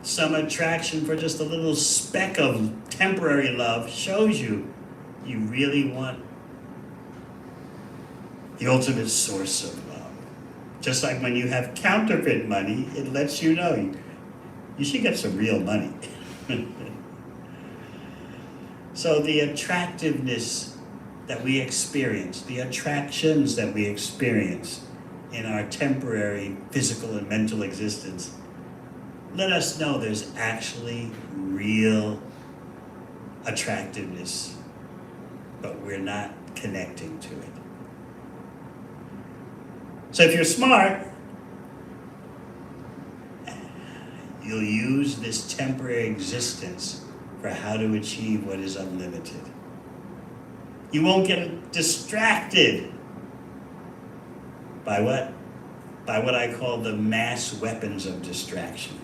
some attraction for just a little speck of temporary love shows you really want the ultimate source of love. Just like when you have counterfeit money, it lets you know you should get some real money. So the attractiveness that we experience, the attractions that we experience in our temporary physical and mental existence, let us know there's actually real attractiveness, but we're not connecting to it. So if you're smart, you'll use this temporary existence for how to achieve what is unlimited. You won't get distracted by what? By what I call the mass weapons of distraction.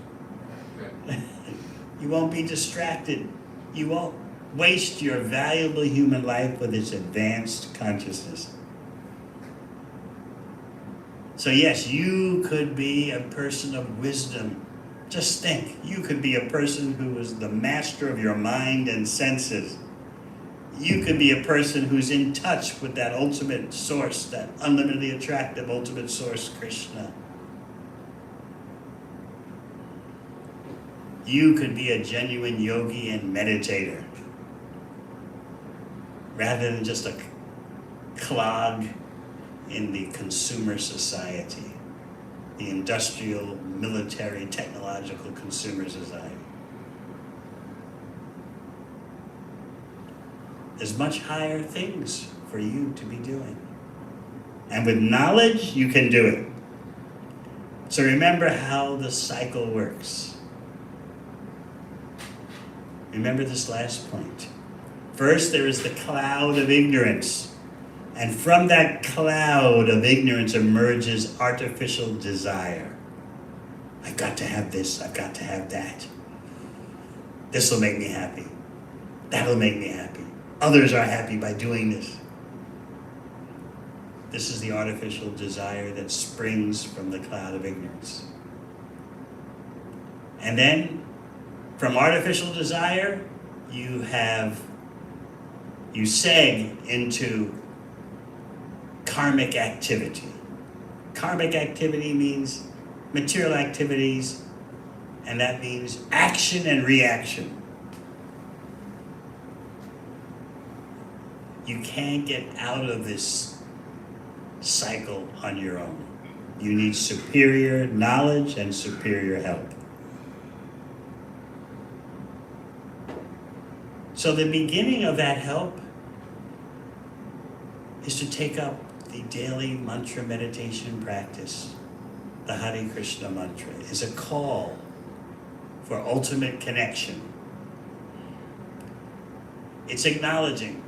You won't be distracted. You won't waste your valuable human life with its advanced consciousness. So yes, you could be a person of wisdom. Just think, you could be a person who is the master of your mind and senses. You could be a person who's in touch with that ultimate source, that unlimitedly attractive ultimate source, Krishna. You could be a genuine yogi and meditator, rather than just a clog in the consumer society, the industrial, military, technological consumer society. There's much higher things for you to be doing. And with knowledge, you can do it. So remember how the cycle works. Remember this last point. First, there is the cloud of ignorance. And from that cloud of ignorance emerges artificial desire. I've got to have this, I've got to have that. This will make me happy. That'll make me happy. Others are happy by doing this. This is the artificial desire that springs from the cloud of ignorance. And then, from artificial desire, you seg into karmic activity. Karmic activity means material activities, and that means action and reaction. You can't get out of this cycle on your own. You need superior knowledge and superior help. So the beginning of that help is to take up the daily mantra meditation practice. The Hare Krishna mantra is a call for ultimate connection. It's acknowledging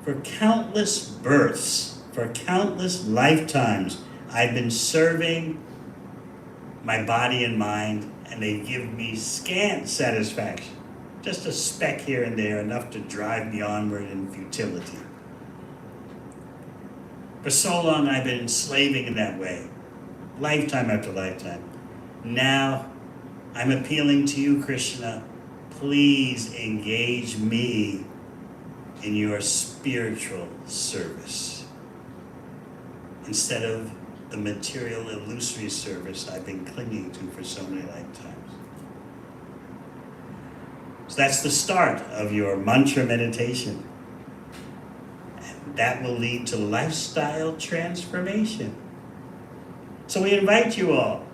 for countless births, for countless lifetimes, I've been serving my body and mind, and they give me scant satisfaction. Just a speck here and there, enough to drive me onward in futility. For so long I've been enslaving in that way, lifetime after lifetime. Now I'm appealing to you, Krishna. Please engage me in your spiritual service instead of the material illusory service I've been clinging to for so many lifetimes. So that's the start of your mantra meditation. And that will lead to lifestyle transformation. So we invite you all,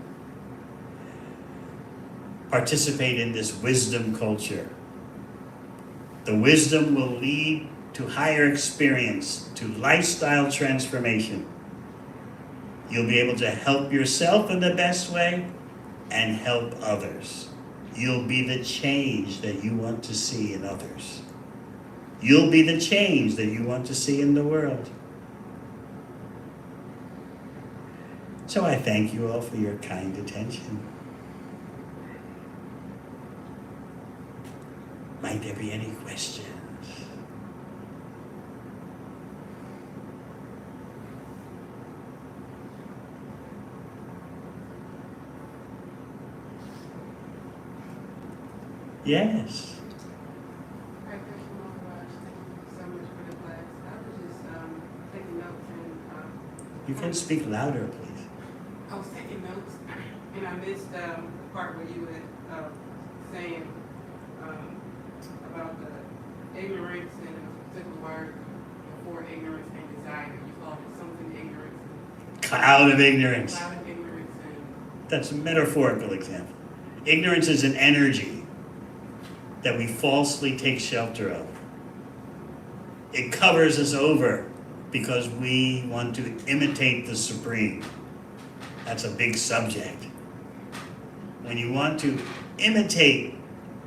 participate in this wisdom culture. The wisdom will lead to higher experience, to lifestyle transformation. You'll be able to help yourself in the best way and help others. You'll be the change that you want to see in others. You'll be the change that you want to see in the world. So I thank you all for your kind attention. Might there be any questions? Yes. Hi, Krishna. Thank you so much for the class. I was just taking notes and You can speak louder, please. I was taking notes and I missed the part where you were saying about the ignorance and a particular word before ignorance and desire. You called it something ignorance. Cloud of ignorance. Cloud of ignorance and That's a metaphorical example. Ignorance is an energy that we falsely take shelter of. It covers us over because we want to imitate the Supreme. That's a big subject. When you want to imitate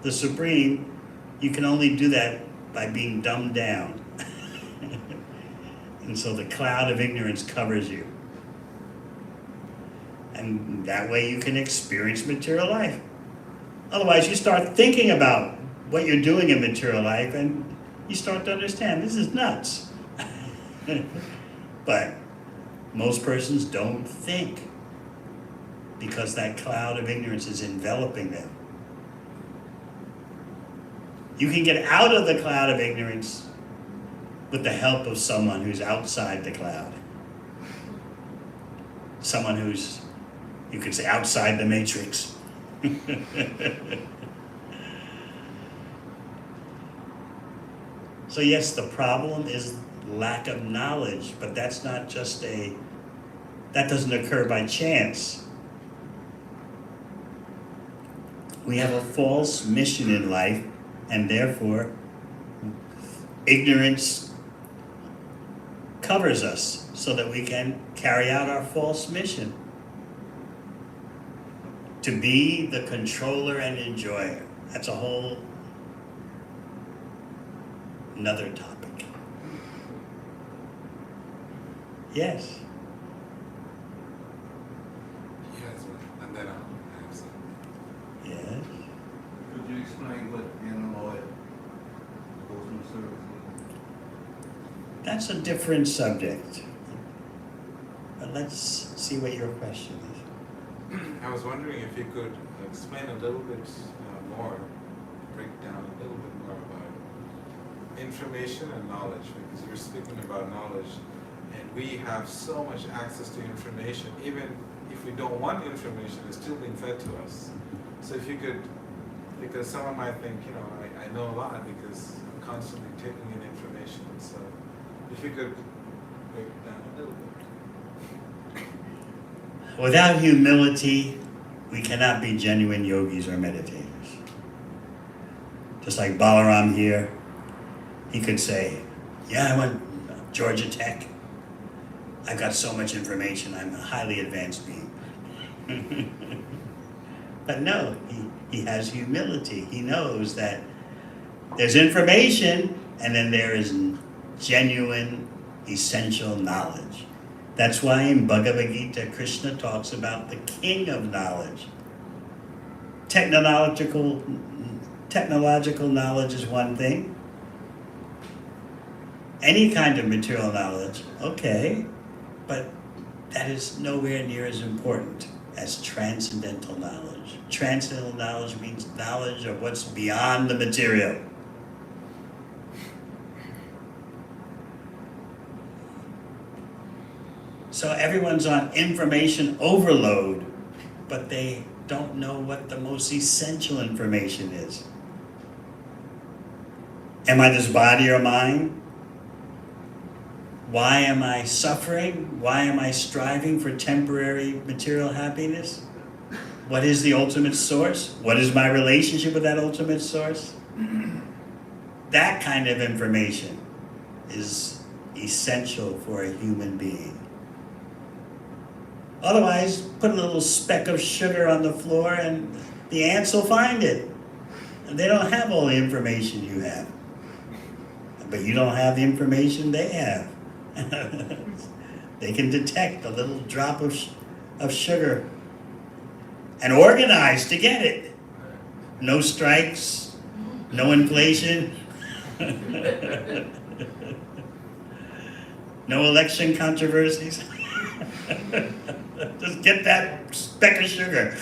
the Supreme, you can only do that by being dumbed down. And so the cloud of ignorance covers you. And that way you can experience material life. Otherwise, you start thinking about what you're doing in material life and you start to understand this is nuts. But most persons don't think because that cloud of ignorance is enveloping them. You can get out of the cloud of ignorance with the help of someone who's outside the cloud. Someone who's, you could say, outside the matrix. So yes, the problem is lack of knowledge, but that's not just that doesn't occur by chance. We have a false mission in life, and therefore ignorance covers us so that we can carry out our false mission. To be the controller and enjoyer. That's a whole another topic. Yes. Yes, and then I'll have some. Yes. Could you explain what analog devotional service is? That's a different subject. But let's see what your question is. I was wondering if you could explain a little bit more, break down a little bit more about information and knowledge, because you're speaking about knowledge, and we have so much access to information. Even if we don't want information, it's still being fed to us. So if you could, because someone might think, I know a lot because I'm constantly taking in information. So if you could break it down a little bit. Without humility, we cannot be genuine yogis or meditators. Just like Balaram here, He could say, yeah, I went Georgia Tech. I've got so much information. I'm a highly advanced being. But no, he has humility. He knows that there's information and then there is genuine, essential knowledge. That's why in Bhagavad Gita, Krishna talks about the king of knowledge. Technological knowledge is one thing. Any kind of material knowledge, okay, but that is nowhere near as important as transcendental knowledge. Transcendental knowledge means knowledge of what's beyond the material. So everyone's on information overload, but they don't know what the most essential information is. Am I this body or mind? Why am I suffering? Why am I striving for temporary material happiness? What is the ultimate source? What is my relationship with that ultimate source? That kind of information is essential for a human being. Otherwise, put a little speck of sugar on the floor and the ants will find it. And they don't have all the information you have. But you don't have the information they have. They can detect a little drop of sugar and organize to get it. No strikes, no inflation, no election controversies. Just get that speck of sugar.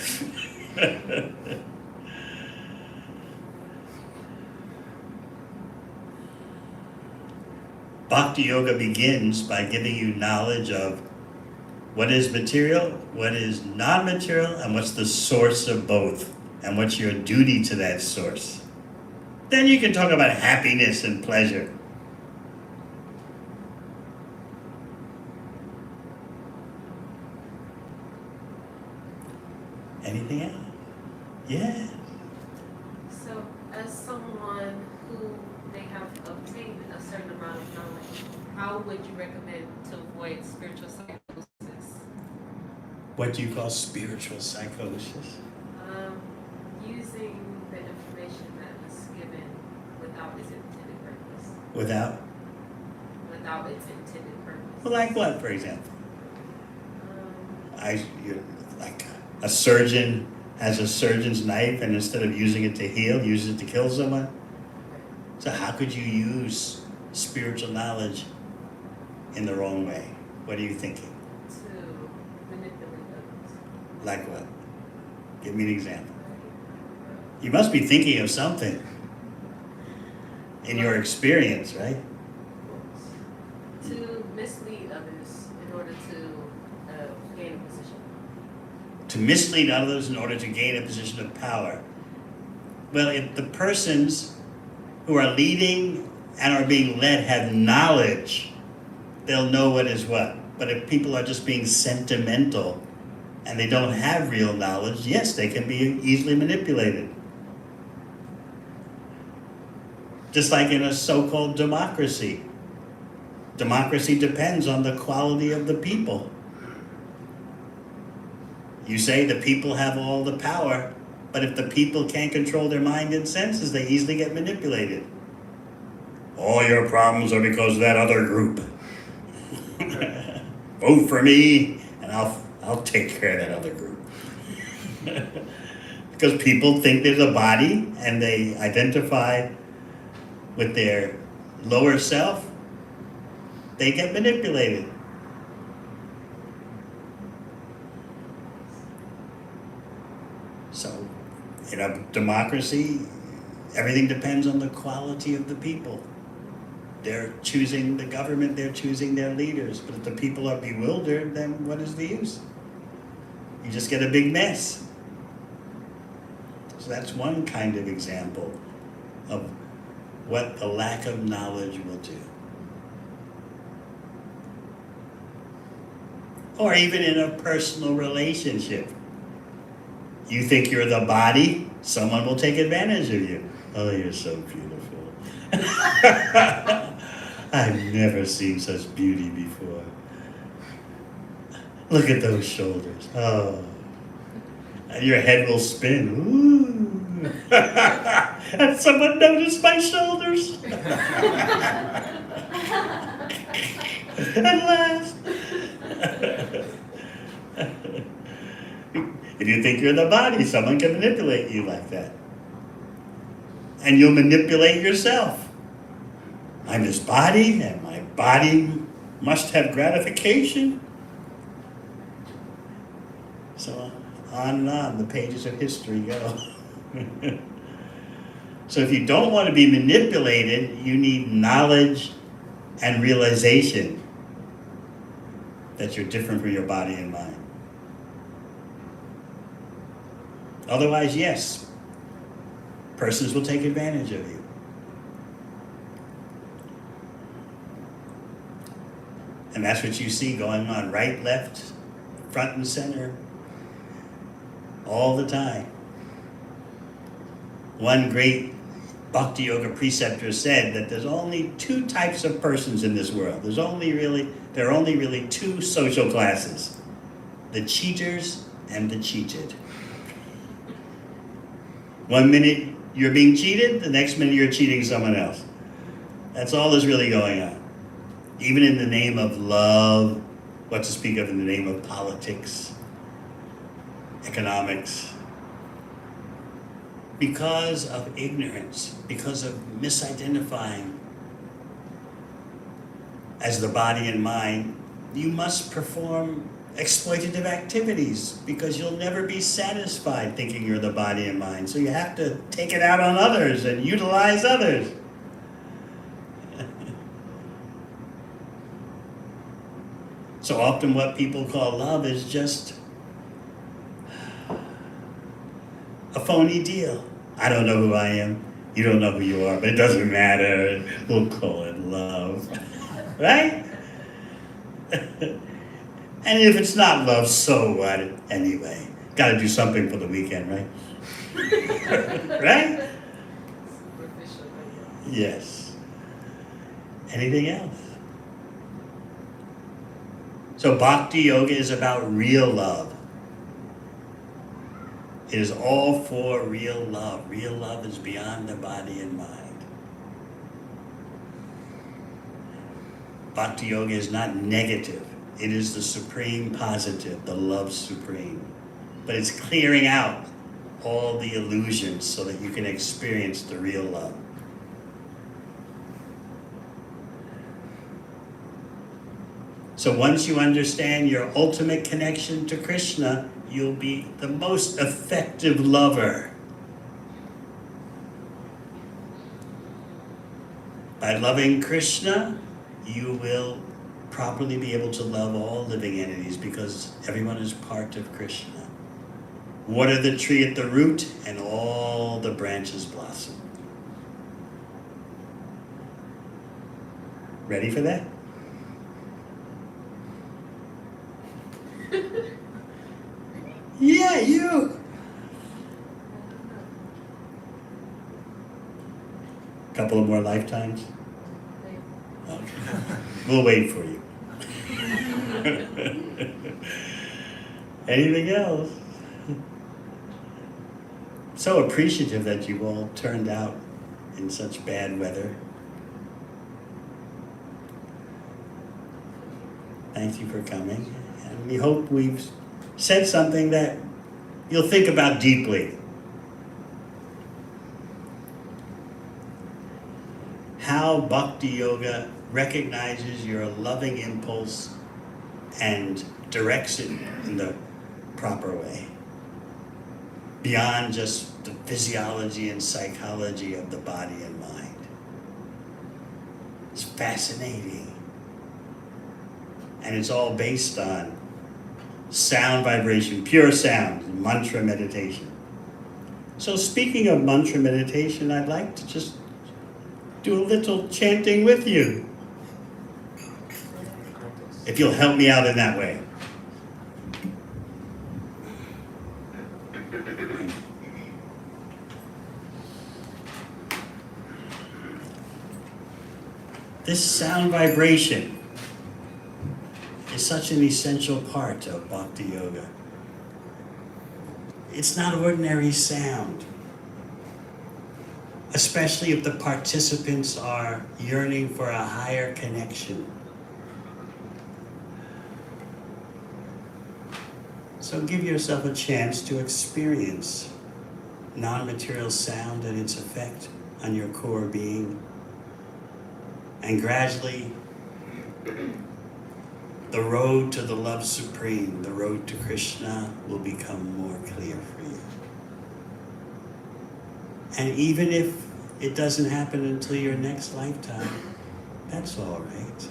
Bhakti Yoga begins by giving you knowledge of what is material, what is non-material, and what's the source of both, and what's your duty to that source. Then you can talk about happiness and pleasure. Anything else? Yeah. So, as someone who may have obtained a certain amount of knowledge, how would you recommend to avoid spiritual psychosis? What do you call spiritual psychosis? Using the information that was given without its intended purpose. Without? Without its intended purpose. Well, like what, for example? Like a surgeon has a surgeon's knife and instead of using it to heal, uses it to kill someone. So how could you use spiritual knowledge in the wrong way? What are you thinking? To manipulate others. Like what? Give me an example. You must be thinking of something in your experience, right? To mislead others in order to gain a position. To mislead others in order to gain a position of power. Well, if the persons who are leading and are being led have knowledge, they'll know what is what. But if people are just being sentimental and they don't have real knowledge, yes, they can be easily manipulated. Just like in a so-called democracy. Democracy depends on the quality of the people. You say the people have all the power, but if the people can't control their mind and senses, they easily get manipulated. All your problems are because of that other group. Vote for me, and I'll take care of that other group. Because people think there's a body, and they identify with their lower self, they get manipulated. So, in a democracy, everything depends on the quality of the people. They're choosing the government, they're choosing their leaders. But if the people are bewildered, then what is the use? You just get a big mess. So that's one kind of example of what the lack of knowledge will do. Or even in a personal relationship. You think you're the body, someone will take advantage of you. Oh, you're so beautiful. I've never seen such beauty before. Look at those shoulders. Oh. And your head will spin. Ooh. And someone noticed my shoulders. At last. If you think you're the body, someone can manipulate you like that. And you'll manipulate yourself. I'm this body, and my body must have gratification. So on and on, the pages of history go. So if you don't want to be manipulated, you need knowledge and realization that you're different from your body and mind. Otherwise, yes, persons will take advantage of you. And that's what you see going on, right, left, front and center, all the time. One great Bhakti Yoga preceptor said that there's only two types of persons in this world. There are only really two social classes, the cheaters and the cheated. 1 minute you're being cheated, the next minute you're cheating someone else. That's all that's really going on. Even in the name of love, what to speak of in the name of politics, economics. Because of ignorance, because of misidentifying as the body and mind, you must perform exploitative activities because you'll never be satisfied thinking you're the body and mind. So you have to take it out on others and utilize others. So often what people call love is just a phony deal. I don't know who I am. You don't know who you are, but it doesn't matter. We'll call it love. Right? And if it's not love, so what? Anyway, got to do something for the weekend, right? Right? Yes. Anything else? So Bhakti Yoga is about real love. It is all for real love. Real love is beyond the body and mind. Bhakti Yoga is not negative. It is the supreme positive, the love supreme. But it's clearing out all the illusions so that you can experience the real love. So once you understand your ultimate connection to Krishna, you'll be the most effective lover. By loving Krishna, you will properly be able to love all living entities because everyone is part of Krishna. Water the tree at the root and all the branches blossom. Ready for that? Yeah, you. Couple of more lifetimes? Okay. We'll wait for you. Anything else? So appreciative that you all turned out in such bad weather. Thank you for coming. And we hope we've said something that you'll think about deeply. How Bhakti Yoga recognizes your loving impulse and directs it in the proper way. Beyond just the physiology and psychology of the body and mind. It's fascinating. And it's all based on sound vibration, pure sound, mantra meditation. So speaking of mantra meditation, I'd like to just do a little chanting with you. If you'll help me out in that way. This sound vibration is such an essential part of Bhakti Yoga. It's not ordinary sound, especially if the participants are yearning for a higher connection. So give yourself a chance to experience non-material sound and its effect on your core being. And gradually, the road to the love supreme, the road to Krishna, will become more clear for you. And even if it doesn't happen until your next lifetime, that's all right.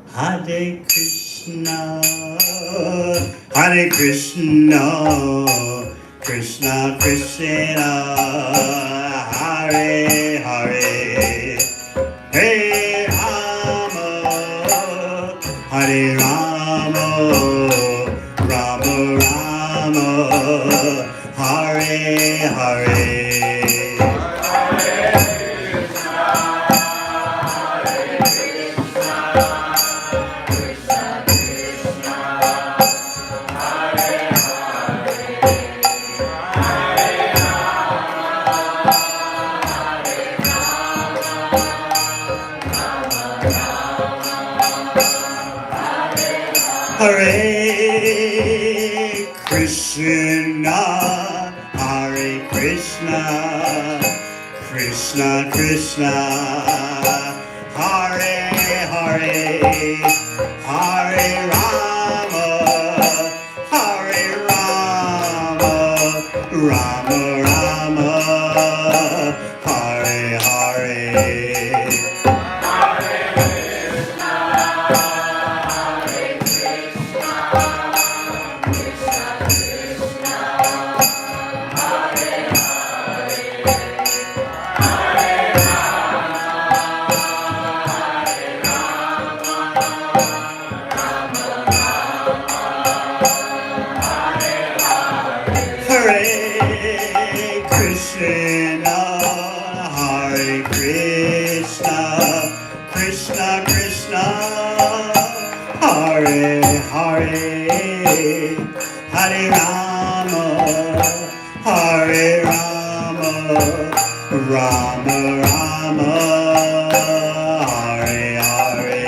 Hare Krishna, Hare Krishna, Krishna Krishna, Hare Hare, Hare Rama, Hare Rama, Rama Rama, Hare Hare. Hare Krishna, Hare Krishna, Krishna Krishna, Hare Hare, Hare Rama, Hare Rama, Rama Rama, Hare Hare. Hare Krishna, Hare Krishna, Krishna Krishna, Hare Hare, Hare Rama, Hare Rama, Rama Rama, Hare Hare.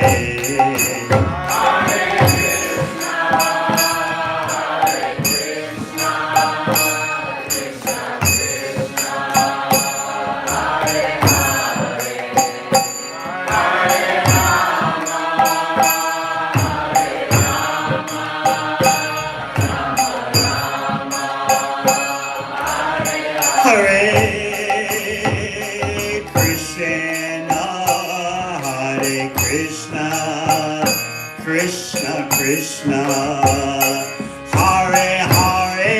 Hare Krishna, Hare Krishna, Krishna Krishna, Hare Hare,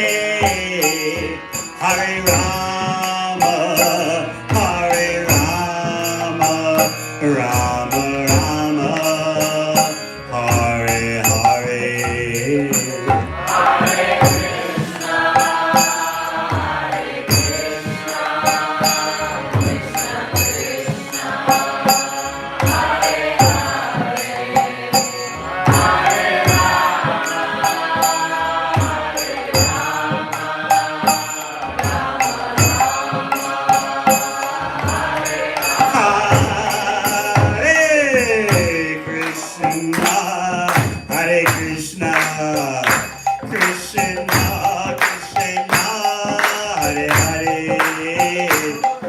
Hare Rama, Hare Rama, Rama Rama, Hare Hare. Hare Krishna, Hare Krishna, Krishna Krishna, Hare Hare,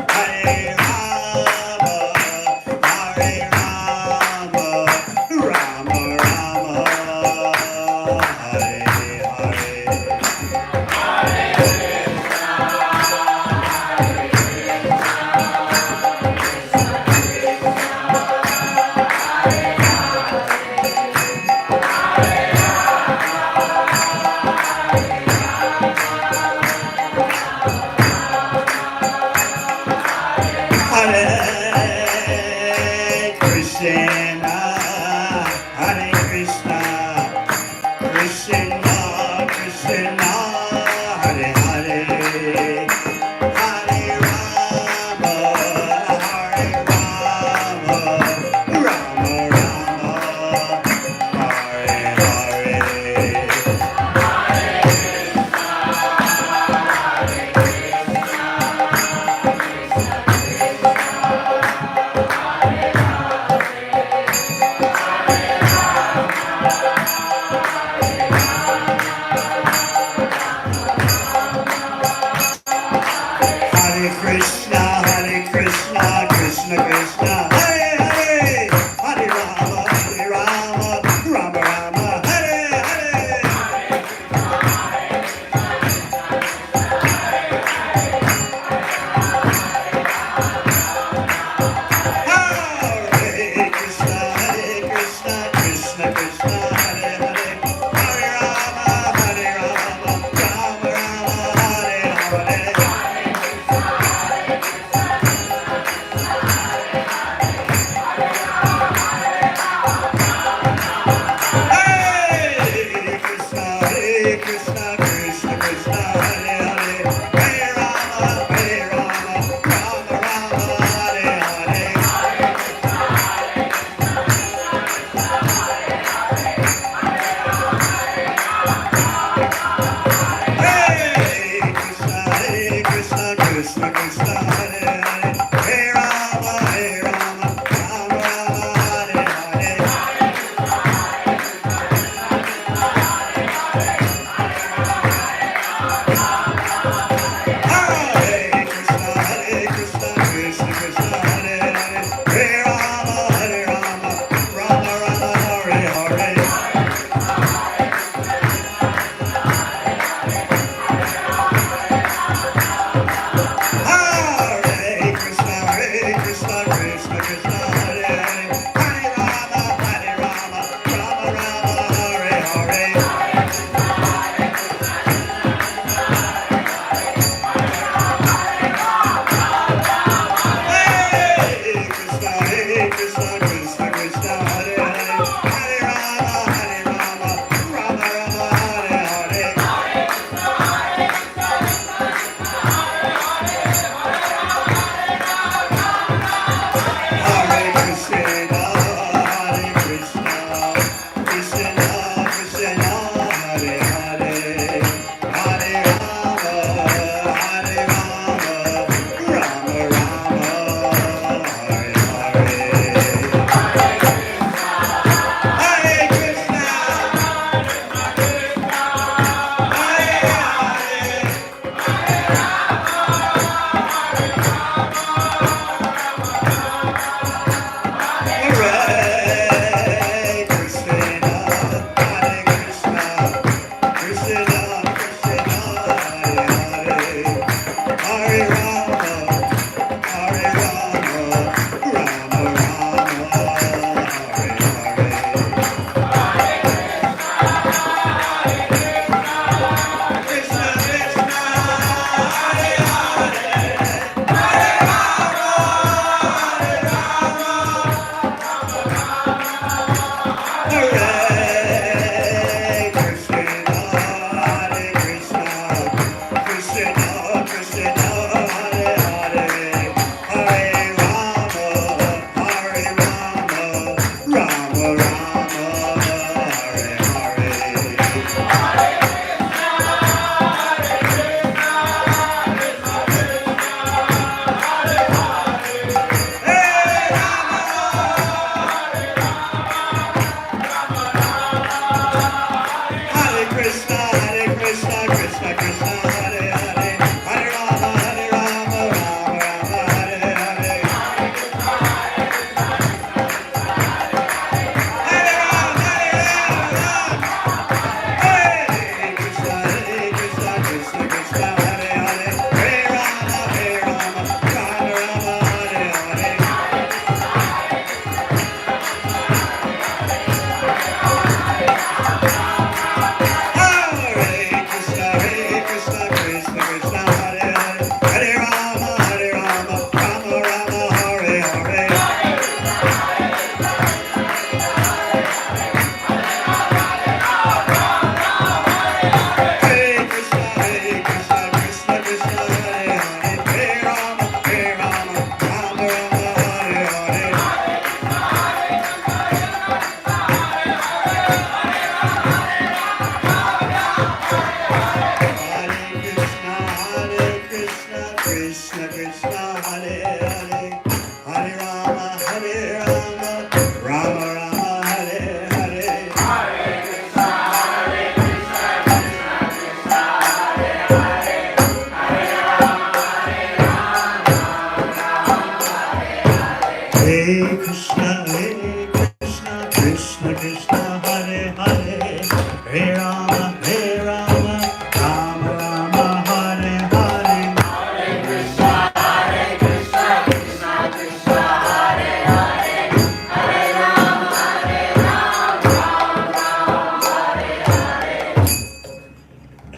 Hare Rama, Hare Rama, Rama Rama, Hare Hare. Hare Krishna, Hare Krishna, Krishna Krishna, Hare Hare, Hare Rama,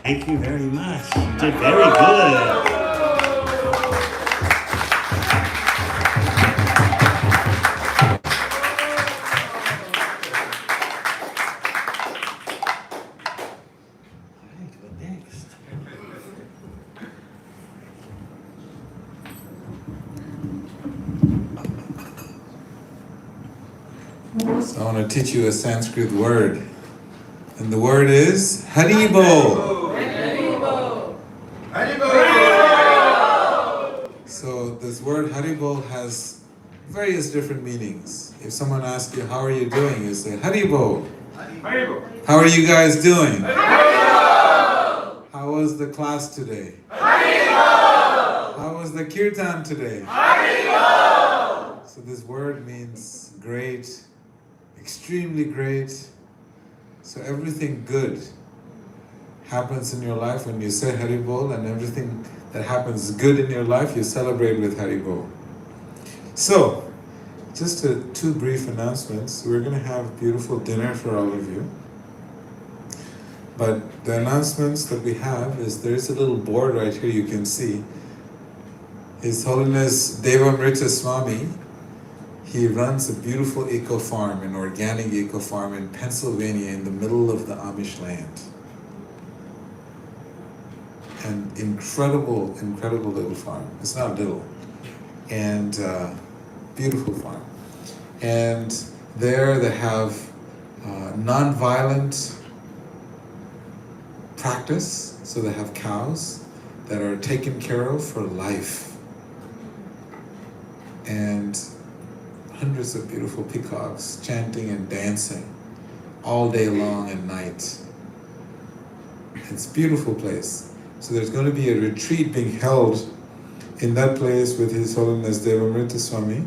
Thank you very much. You did very good. So I want to teach you a Sanskrit word. And the word is Haribo. So this word Haribo has various different meanings. If someone asks you, how are you doing? You say, Haribo. How are you guys doing? Haribo. How was the class today? Haribo. How was the kirtan today? Haribo. So this word means great, extremely great. So everything good happens in your life when you say Haribol, and everything that happens good in your life, you celebrate with Haribol. So, just two brief announcements. We're going to have beautiful dinner for all of you. But the announcements that we have is there's a little board right here you can see. His Holiness Devamrita Swami, he runs a beautiful eco-farm, an organic eco-farm in Pennsylvania in the middle of the Amish land. An incredible little farm. It's not little. And beautiful farm. And there they have non-violent practice. So they have cows that are taken care of for life. And hundreds of beautiful peacocks chanting and dancing all day long and night. It's a beautiful place. So there's going to be a retreat being held in that place with His Holiness Devamrita Swami.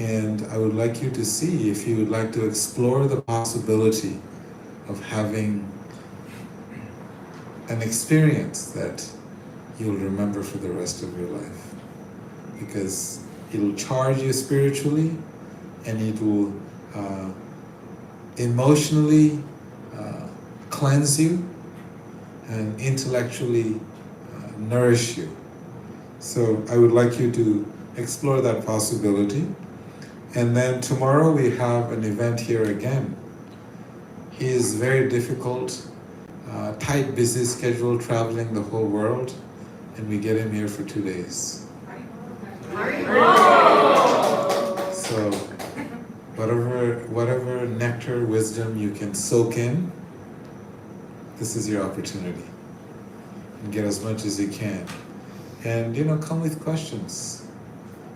And I would like you to see if you would like to explore the possibility of having an experience that you'll remember for the rest of your life. Because it'll charge you spiritually, and it will emotionally cleanse you, and intellectually nourish you. So I would like you to explore that possibility. And then tomorrow we have an event here again. He is very difficult, tight, busy schedule, traveling the whole world, and we get him here for 2 days. So whatever nectar, wisdom you can soak in, this is your opportunity. And get as much as you can. And come with questions.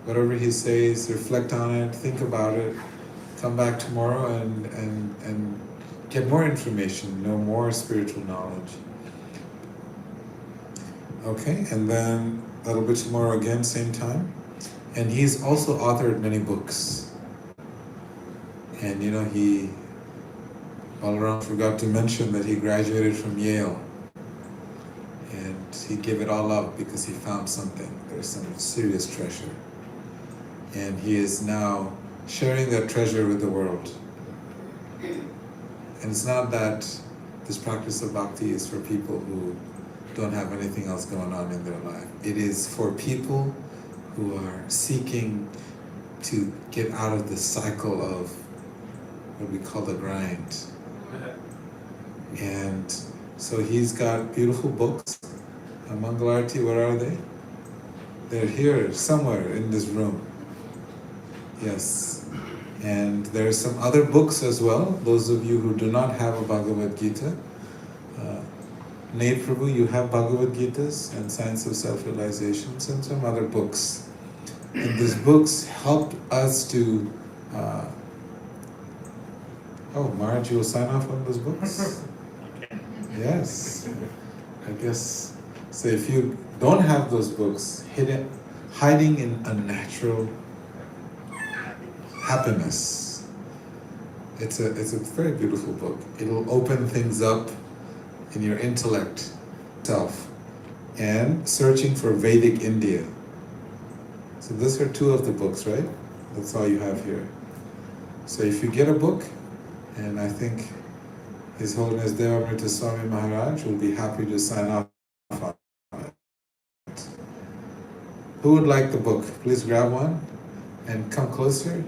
Whatever he says, reflect on it, think about it, come back tomorrow and get more information, know more spiritual knowledge. Okay, and then that'll be tomorrow again, same time. And he's also authored many books. And Balaram forgot to mention that he graduated from Yale. And he gave it all up because he found something. There's some serious treasure. And he is now sharing that treasure with the world. And it's not that this practice of bhakti is for people who don't have anything else going on in their life. It is for people who are seeking to get out of the cycle of what we call the grind. And so he's got beautiful books. Mangalarti, where are they? They're here somewhere in this room. Yes. And there are some other books as well. Those of you who do not have a Bhagavad Gita, Nate Prabhu, you have Bhagavad Gitas and Science of Selfrealization and some other books. And these books help us to... Marge, you will sign off on those books? Yes. I guess. So if you don't have those books, hiding in unnatural happiness. It's a very beautiful book. It'll open things up in your intellect self. And Searching for Vedic India. So those are two of the books, right? That's all you have here. So if you get a book, and I think His Holiness Devamrita Swami Maharaj will be happy to sign off on it. Who would like the book? Please grab one and come closer.